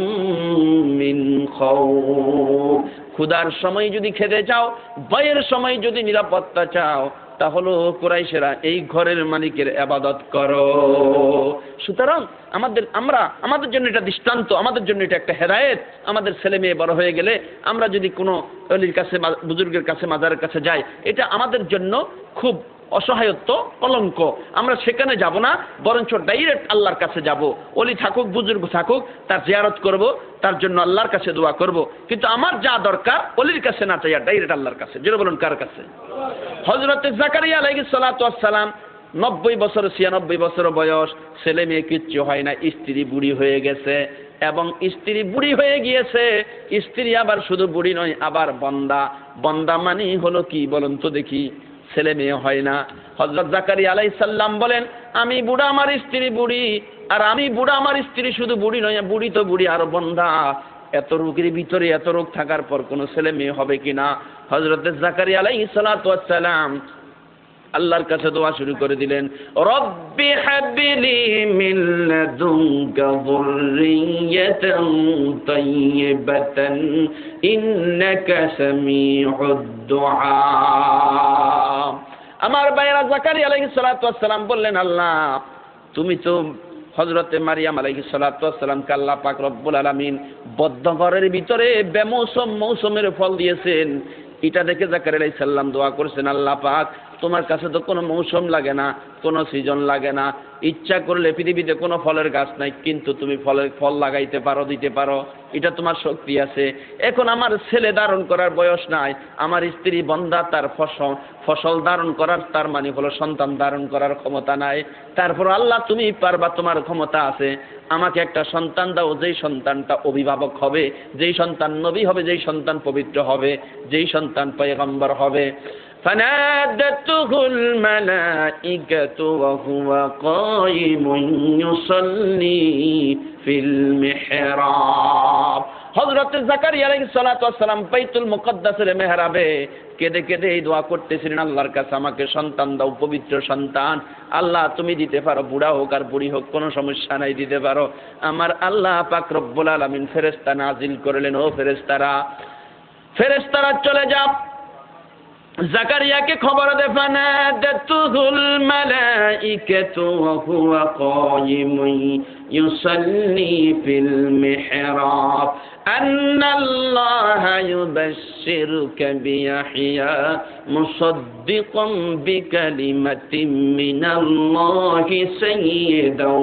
মিন খাউফ। ক্ষুধার সময় যদি খেতে চাও, ভয়ের সময় যদি নিরাপত্তা চাও, তাহলে কুরাইশেরা এই ঘরের মালিকের ইবাদত করো। সুতরাং আমাদের জন্য এটা দৃষ্টান্ত, আমাদের জন্য এটা একটা হেদায়েত। আমাদের ছেলে মেয়ে বড় হয়ে গেলে আমরা যদি কোনো অলির কাছে, বুজুর্গের কাছে, মাজারের কাছে যাই, এটা আমাদের জন্য খুব অসহায়ত্ব, কলঙ্ক। আমরা সেখানে যাব না, বরঞ্চ ডাইরেক্ট আল্লাহর কাছে যাব। অলি থাকুক, বুজুর্গ থাকুক, তার জিয়ারত করব, তার জন্য আল্লাহর কাছে দোয়া করব। কিন্তু আমার যা দরকার অলির কাছে না চাইয়া ডাইরেক্ট আল্লাহর কাছে। যেটা বলুন, কার কাছে? হযরত জাকারিয়া আলাইহিস সালাতু ওয়াস সালাম 90 বছর, 96 বছর বয়স, ছেলে মেয়ে কিচ্ছু হয় না, স্ত্রী বুড়ি হয়ে গেছে। এবং স্ত্রী বুড়ি হয়ে গিয়েছে, স্ত্রী আবার শুধু বুড়ি নয়, আবার বন্দা। বন্দা মানে হলো কি বলুন তো দেখি? ছেলে মেয়ে হয় না। হযরত জাকারিয়া আলাইহিস সালাম বলেন, আমি বুড়া, আমার স্ত্রী বুড়ি, আর আমি বুড়া, আমার স্ত্রী শুধু বুড়ি নয়, বুড়ি তো বুড়ি আর বন্দা। এত রোগের ভিতরে, এত রোগ থাকার পর কোনো ছেলে মেয়ে হবে কিনা? হযরত জাকারিয়া আলাইহিস সালাতু ওয়াস সালাম আল্লাহর কাছে দোয়া শুরু করে দিলেন, রব্বি হাবলি মিন লাদুনকা যুররিয়াতান তাইয়্যিবাতান ইন্নাকা সামিউদ দুআ। আমার ভাইরা, জাকারিয়া আলাইহিস সালাতু ওয়াস সালাম বললেন, আল্লাহ তুমি তো হযরতে মারিয়াম আলাইহিস সালাতু ওয়াস সালামকে আল্লাহ পাক রব্বুল আলামিন বদ্ধ ঘরের ভিতরে মৌসুমের ফল দিয়েছেন। এটা দেখে জাকারিয়া আলাইহিস সালাম দোয়া করছেন, আল্লাহ পাক তোমার কাছে তো কোনো মৌসুম লাগে না, কোনো সিজন লাগে না, ইচ্ছা করলে পৃথিবীতে কোনো ফলের গাছ নাই, কিন্তু তুমি ফল লাগাইতে পারো, দিতে পারো, এটা তোমার শক্তি আছে। এখন আমার ছেলে ধারণ করার বয়স নাই, আমার স্ত্রী বন্ধা, তার ফসল ধারণ করার, তার মানে হলো সন্তান ধারণ করার ক্ষমতা নাই। তারপর আল্লাহ তুমি পারবা, তোমার ক্ষমতা আছে, আমাকে একটা সন্তান দাও, যেই সন্তানটা অভিভাবক হবে, যেই সন্তান নবী হবে, যেই সন্তান পবিত্র হবে, যেই সন্তান পয়গম্বর হবে। فنادته الملائكة وهو قائم يصلي في المحراب। হযরত জাকারিয়া আলাইহিস সালাতু ওয়াস সালাম বাইতুল মুকদ্দাসের মেহরাবে কেঁদে কেঁদে এই দোয়া করতেছিলেন, আল্লাহর কাছে আমাকে সন্তান দাও, পবিত্র সন্তান। আল্লাহ তুমি দিতে পারো, বুড়া হোক আর বুড়ি হোক, কোনো সমস্যা নাই, দিতে পারো। আমার আল্লাহ পাক রব্বুল আলামিন ফেরেশতা নাজিল করলেন, ও ফেরেশতারা চলে যাও, জাকারিয়াকে খবর দে। ফানাদাতুহুল মালাইকাতু ওয়া হুয়া কায়িমুন يصلي في المحراب أن الله يبشرك بيحيى مصدقا بكلمة من الله سيدا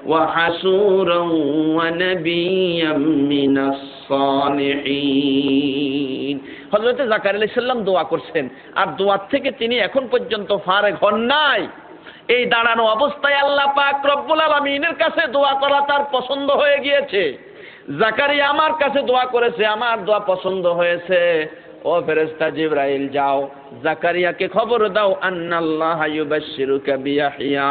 وحسورا ونبيا من الصالحين. হযরত জাকারিয়া আলাইহিস সালাম দোয়া করছেন, আর দোয়া থেকে তিনি এখন পর্যন্ত ফারেগ হন নাই। এই দাঁড়ানো অবস্থায় আল্লাহ পাক রব্বুল আলামিনের কাছে দোয়া করা তার পছন্দ হয়ে গিয়েছে। জাকারিয়া আমার কাছে দোয়া করেছে, আমার দোয়া পছন্দ হয়েছে। ও ফেরেশতা জিবরাইল, যাও জাকারিয়াকে খবর দাও, আন্নাল্লাহা ইউবাশশিরুকা বিয়াহইয়া,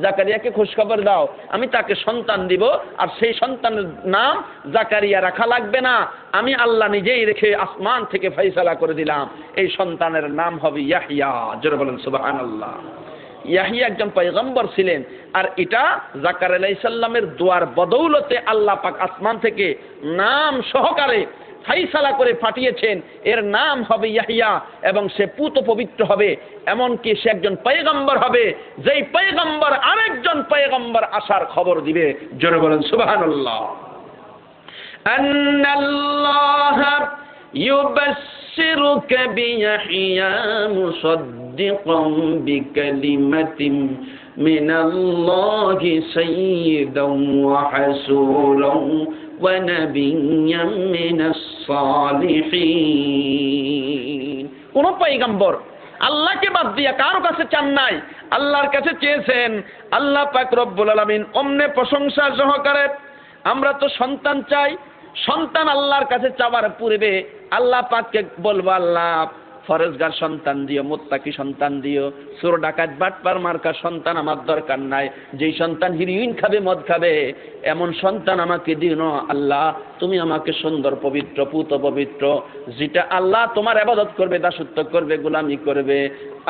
জাকারিয়াকে খুশখবর দাও, আমি তাকে সন্তান দিব, আর সেই সন্তানের নাম জাকারিয়া রাখা লাগবে না, আমি আল্লাহ নিজেই রেখে আসমান থেকে ফয়সালা করে দিলাম, এই সন্তানের নাম হবে ইয়াহইয়া। জোরে বলেন সুবহানাল্লাহ। ইয়াহইয়া একজন পয়গম্বর ছিলেন, আর এটা জাকারিয়া আলাইহিস সালামের দোয়ার বদৌলতে আল্লাহ পাক আসমান থেকে নাম সহকারে ফাইসালা করে পাঠিয়েছেন, এর নাম হবে ইয়াহইয়া, এবং সে পুত পবিত্র হবে, এমনকি সে একজন পয়গম্বর হবে, যেই পয়গম্বর আরেকজন পয়গম্বর আসার খবর দিবে। জোরে বলেন সুবহানাল্লাহ। আন্নাল্লাহা ইউবাশশিরুকা বিয়াহইয়া মুসাদ্দিকান বিকালিমাতিন মিনাল্লাহি সাইয়্যিদান ওয়া হাসূরান وَنَبِيًّا مِنَ الصَّالِحِينَ। কোন পয়গম্বর আল্লাহকে বাদ দিয়া কারো কাছে চান নাই, আল্লাহর কাছে চেয়েছেন। আল্লাহ পাক রব্বুল আলামিন অমনে প্রশংসা সহকারে, আমরা তো সন্তান চাই, সন্তান আল্লাহর কাছে চাওয়ার পূর্বে আল্লাহ পাককে বলবো, আল্লাহ ফরেজগার সন্তান দিও, মুত্তাকি সন্তান দিও, চোর ডাকাত বাটপার মার্কা সন্তান আমার দরকার নাই, যেই সন্তান হিরোইন খাবে মদ খাবে এমন সন্তান আমাকে দিও না আল্লাহ, তুমি আমাকে সুন্দর পবিত্র পুত পবিত্র, যেটা আল্লাহ তোমার ইবাদত করবে, দাসত্ব করবে, গোলামি করবে,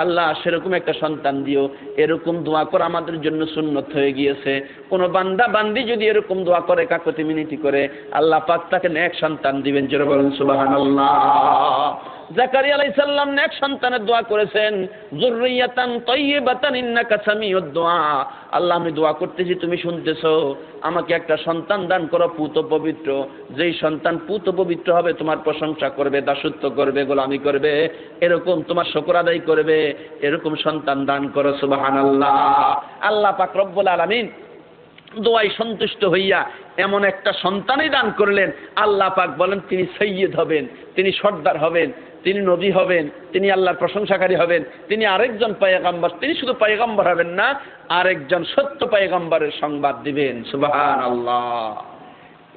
আল্লাহ সেরকম একটা সন্তান দিও। এরকম দোয়া করা আমাদের জন্য সুন্নত হয়ে গিয়েছে। কোন বান্দা বান্দি যদি এরকম দোয়া করে কাকতি মিনতি করে, আল্লাহ পাক তাকে নেক সন্তান দিবেন। জোরে বলেন সুবহানাল্লাহ। জাকারিয়া আলাইহিস সালাম নেক সন্তানের দোয়া করেছেন, যুররিয়াতান তাইয়্যিবাতান ইন্নাকা সামিউদ দুআ, আল্লাহ আমি দোয়া করতেছি, তুমি শুনতেছো, আমাকে একটা সন্তান দান করো পুত পবিত্র, যেই সন্তান পুত পবিত্র হবে তোমার প্রশংসা করবে, দাসত্ব করবে, গোলামি করবে, এরকম তোমার শুকর আদায় করবে, এরকম সন্তান দান করো। সুবহানাল্লাহ। আল্লাহ পাক রব্বুল আলামিন দোয়ায় সন্তুষ্ট হইয়া এমন একটা সন্তানই দান করলেন। আল্লাহ পাক বলেন তিনি সৈয়দ হবেন, তিনি সর্দার হবেন, তিনি নবী হবেন, তিনি আল্লাহর প্রশংসাকারী হবেন, তিনি আরেকজন পয়গম্বর, তিনি শুধু পয়গম্বর হবেন না, আরেকজন সত্য পয়গম্বরের সংবাদ দিবেন। সুবহানাল্লাহ।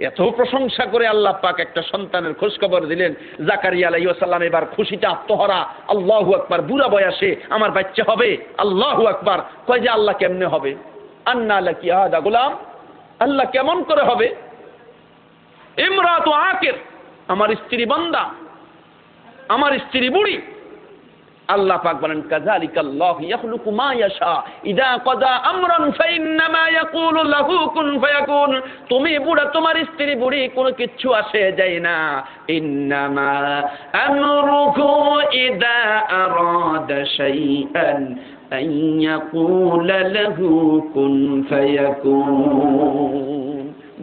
এত প্রশংসা করে আল্লাহ পাক একটা সন্তানের খোঁজখবর দিলেন। জাকারিয়া আলাইহিস সালাম এবার খুশিতে আত্মহারা, আল্লাহু আকবার, বুড়া বয়সে আমার বাচ্চা হবে, আল্লাহু আকবার। কয় যে আল্লাহ কেমনে হবে? আন্না লাকি হাদা গোলাম, আল্লাহ কেমন করে হবে? ইমরাতু আকির, আমার স্ত্রী বান্দা, আমার স্ত্রী বুড়ি। আল্লাহ পাক বলেন কাযালিকাল্লাহু ইয়াখলুকু মা ইয়াশা ইযা কাযা আমরান ফাইন্নামা ইয়াকুলু লাহু কুন ফায়াকুন। তুমি বুড়া, তোমার স্ত্রী বুড়ি, কোনো কিচ্ছু আসে যায় না। ইন্নামা আমরুহু ইযা আরাদা শাইআন আন ইয়াকুলা লাহু কুন ফায়াকুন।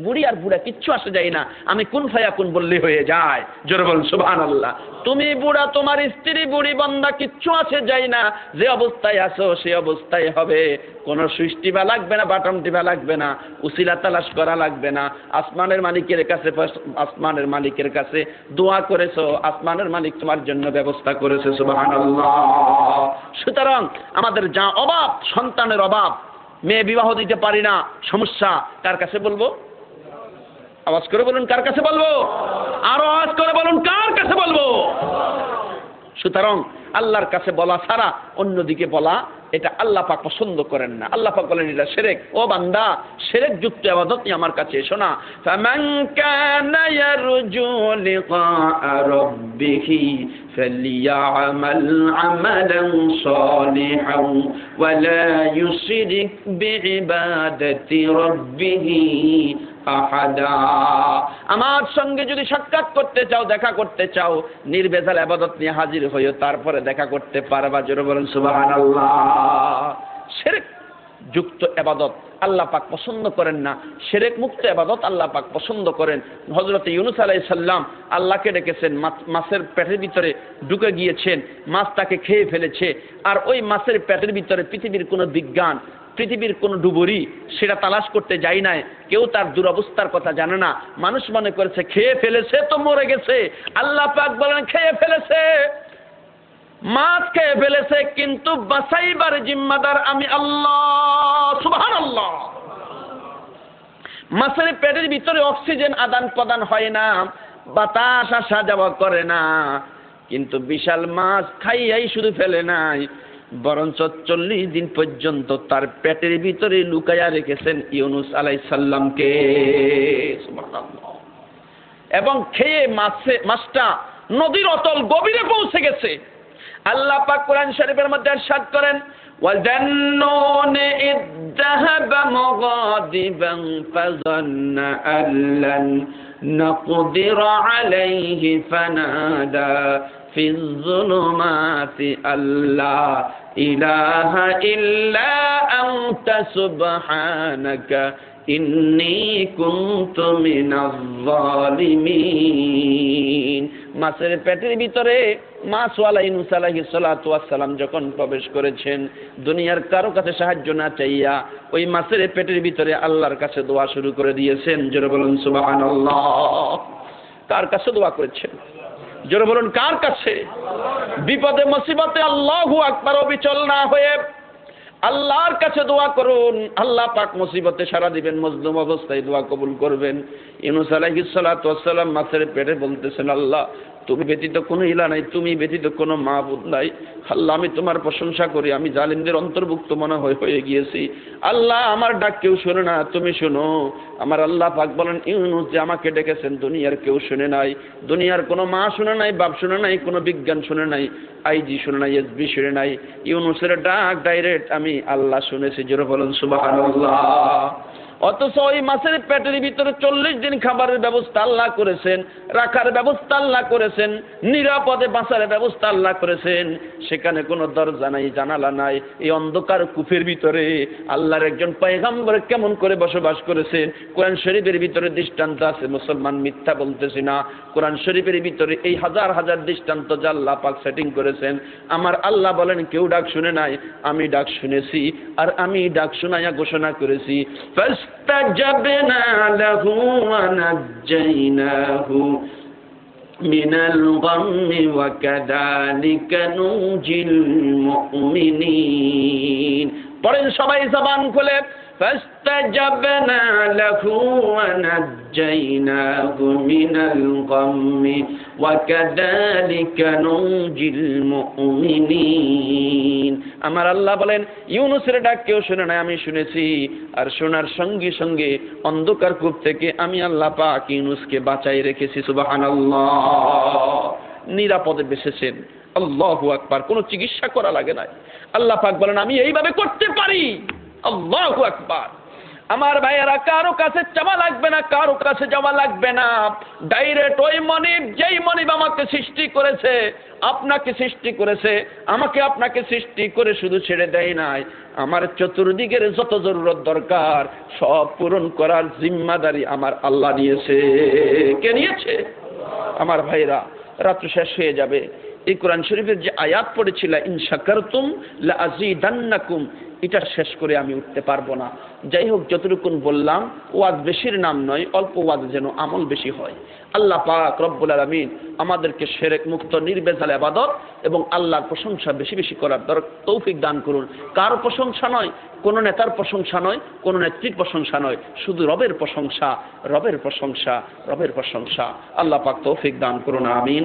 বুড়ি আর বুড়া কিচ্ছু আসে যায় না, আমি কুন ফায়াকুন বললে হয়ে যায়। জোরে বলুন সুবহানাল্লাহ। তুমি বুড়া, তোমার স্ত্রী বুড়ি, বান্দা কিচ্ছু আসে যায় না, যে অবস্থায় আছো সেই অবস্থায় হবে। কোনো সুইচ টিপা লাগবে না, বাটন টিপা লাগবে না, উসিলা তালাশ করা লাগবে না। আসমানের মালিকের কাছে দোয়া করেছো, আসমানের মালিক তোমার জন্য ব্যবস্থা করেছে। সুবহানাল্লাহ। সুতরাং আমাদের যা অভাব, সন্তানের অভাব, মেয়ে বিবাহ দিতে পারি না, সমস্যা, কার কাছে বলবো? আওয়াজ করে বলুন, কার কাছে বলবো? আরো আওয়াজ করে বলুন, কার কাছে বলবো? সুতরাং আল্লাহর কাছে বলা ছাড়া অন্যদিকে বলা, এটা আল্লাহ পাক পছন্দ করেন না। আল্লাহ পাক বলেন এটা শিরক। ও বান্দা, শিরক যুক্ত ইবাদত নিয়ে আমার কাছে এসো না। ফামান কানা ইয়ারজু লিকা রাব্বিহি ফালিয়ামাল আমালান সালিহান ওয়া লা ইউশরিক বিইবাদাতি রাব্বিহি আহাদা। আমার সঙ্গে যদি সাক্ষাৎ করতে চাও, দেখা করতে চাও, নির্ভেজাল ইবাদত নিয়ে হাজির হইও, তারপরে দেখা করতে পারবা। জোরে বলেন সুবহানাল্লাহ। শিরক যুক্ত ইবাদত আল্লাহ পাক পছন্দ করেন না। শিরক মুক্ত ইবাদত আল্লাহ পাক পছন্দ করেন। হযরত ইউনূস আলাইহিস সালাম আল্লাহকে ডেকেছেন, মাছের পেটের ভিতরে ঢুকে গিয়েছেন, মাছ তাকে খেয়ে ফেলেছে। আর ওই মাছের পেটের ভিতরে পৃথিবীর কোনো বিজ্ঞান, পৃথিবীর কোন ডুবুরি সেটা তালাশ করতে যায় নাই। কেউ তার দুরবস্থার কথা জানে না। মানুষ মনে করেছে খেয়ে ফেলেছে তো মরে গেছে। আল্লাহ পাক বলেন খেয়ে ফেলেছে, মাছ খেয়ে ফেলেছে, কিন্তু বাঁচাইবার জিম্মাদার আমি আল্লাহ। সুবহানাল্লাহ। মাছের পেটের ভিতরে অক্সিজেন আদান প্রদান হয় না, বাতাস আসা যাওয়া করে না, কিন্তু বিশাল মাছ খাইয়াই শুধু ফেলে নাই, বরঞ্চ 40 দিন পর্যন্ত তার পেটের ভিতরে লুকাইয়া রেখেছেন ইউনূস আলাইহিস সালামকে। সুবহানাল্লাহ। এবং খেয়ে মাছটা নদীর অতল গভীরে পৌঁছে গেছে। আল্লাহ পাক কোরআন শরীফের মধ্যে ইরশাদ করেন, وَذَنُّونِ إِذ ذَهَبَ مُغَاضِبًا فَظَنَّ أَن لَّن نَّقْدِرَ عَلَيْهِ فَنَادَى فِي الظُّلُمَاتِ أَن لَّا إِلَٰهَ إِلَّا أَنتَ سُبْحَانَكَ إِنِّي كُنتُ مِنَ الظَّالِمِينَ। মাছের পেটের ভিতরে মাছওয়ালা ইউনূস আলাইহিস সালাতু ওয়াস সালাম যখন প্রবেশ করেছেন, দুনিয়ার কারো কাছে সাহায্য না চাইয়া ওই মাছের পেটের ভিতরে আল্লাহর কাছে দোয়া শুরু করে দিয়েছেন। জোরে বলুন সুবহানাল্লাহ। কার কাছে দোয়া করেছেন? জোরে বলুন কার কাছে? বিপদে মুসিবতে আল্লাহু আকবার অবিচল না হয়ে আল্লাহর কাছে দোয়া করুন। আল্লাহ পাক মুসিবতে সাড়া দিবেন, মজলুম অবস্থায় দোয়া কবুল করবেন। ইউনূস আলাইহিস সালাতু ওয়াস সালাম মাছের পেটে বলতেছেন, আল্লাহ তুমি ব্যতীত কোনো ইলা নাই, তুমি ব্যতীত কোনো মাবুদ নাই। আল্লাহ আমি তোমার প্রশংসা করি, আমি জালিমদের অন্তর্ভুক্ত মনে হয়ে গিয়েছি। আল্লাহ আমার ডাক কেউ শোনে না, তুমি শোনো। আমার আল্লাহ পাক বলেন, ইউনূস যে আমাকে ডেকেছেন দুনিয়ার কেউ শুনে নাই, দুনিয়ার কোনো মা শুনে নাই, বাপ শুনে নাই, কোনো বিজ্ঞান শুনে নাই, আইজি শুনে নাই, এসবি শুনে নাই। ইউনূসের ডাক ডাইরেক্ট আমি আল্লাহ শুনেছি। জোরে বলুন সুবহানাল্লাহ। অথচ ওই মাছের পেটের ভিতরে 40 দিন খাবারের ব্যবস্থা আল্লাহ করেছেন, রাখার ব্যবস্থা আল্লাহ করেছেন, নিরাপদে বাঁচার ব্যবস্থা আল্লাহ করেছেন। সেখানে কোনো দরজা নাই, জানালা নাই। এই অন্ধকার কূপের ভিতরে আল্লাহর একজন পয়গম্বর কেমন করে বসবাস করেছেন কোরআন শরীফের ভিতরে দৃষ্টান্ত আছে। মুসলমান মিথ্যা বলতেছি না। কোরআন শরীফের ভিতরে এই হাজার হাজার দৃষ্টান্ত যা আল্লাহ পাক সেটিং করেছেন। আমার আল্লাহ বলেন কেউ ডাক শুনে নাই, আমি ডাক শুনেছি, আর আমি ডাক শোনাইয়া ঘোষণা করেছি, فاستجبنا له ونجيناه من الغم وكذلك ننجي المؤمنين। পড়েন সবাই জবান খুলে, فاستجبنا له ونجيناه من الغم وكذلك ننجي المؤمنين। আমার আল্লাহ বলেন ইউনূসের ডাক কেউ শুনে নাই, আমি শুনেছি, আর শোনার সঙ্গে সঙ্গে অন্ধকার কূপ থেকে আমি আল্লাহ পাক ইউনূসকে বাঁচাই রেখেছি। সুবহানাল্লাহ। নিরাপদে বেঁচেছেন। আল্লাহু আকবার। কোনো চিকিৎসা করা লাগে না। আল্লাহ পাক বলেন আমি এইভাবে করতে পারি। আল্লাহু আকবার। আমার ভাইয়েরা, কারো কাছে চাওয়া লাগবে না, কারো কাছে যাওয়া লাগবে না। ডাইরেক্ট ওই মনিব, যেই মনিব আমাকে সৃষ্টি করেছে, আপনাকে সৃষ্টি করেছে, আমাকে আপনাকে সৃষ্টি করে শুধু ছেড়ে দেয় নাই, আমার চতুর্দিকের যত জরুরত দরকার সব পূরণ করার জিম্মাদারি আমার আল্লাহ নিয়েছে। কে নিয়েছে? আমার ভাইরা, রাত্র শেষ হয়ে যাবে। এই কোরআন শরীফের যে আয়াত পড়েছিল, ইন শাকারতুম লা আযীদান্নাকুম, এটা শেষ করে আমি উঠতে পারবো না। যাই হোক, যতটুকুন বললাম, ওয়াজ বেশির নাম নয়, অল্প ওয়াজ যেন আমল বেশি হয়। আল্লাহ পাক রব্বুল আলামিন আমাদেরকে শিরক মুক্ত নির্ভেজাল ইবাদত এবং আল্লাহর প্রশংসা বেশি বেশি করার তৌফিক দান করুন। কার প্রশংসা নয়, কোনো নেতার প্রশংসা নয়, কোনো নেত্রীর প্রশংসা নয়, শুধু রবের প্রশংসা, রবের প্রশংসা, রবের প্রশংসা। আল্লাহ পাক তৌফিক দান করুন। আমিন।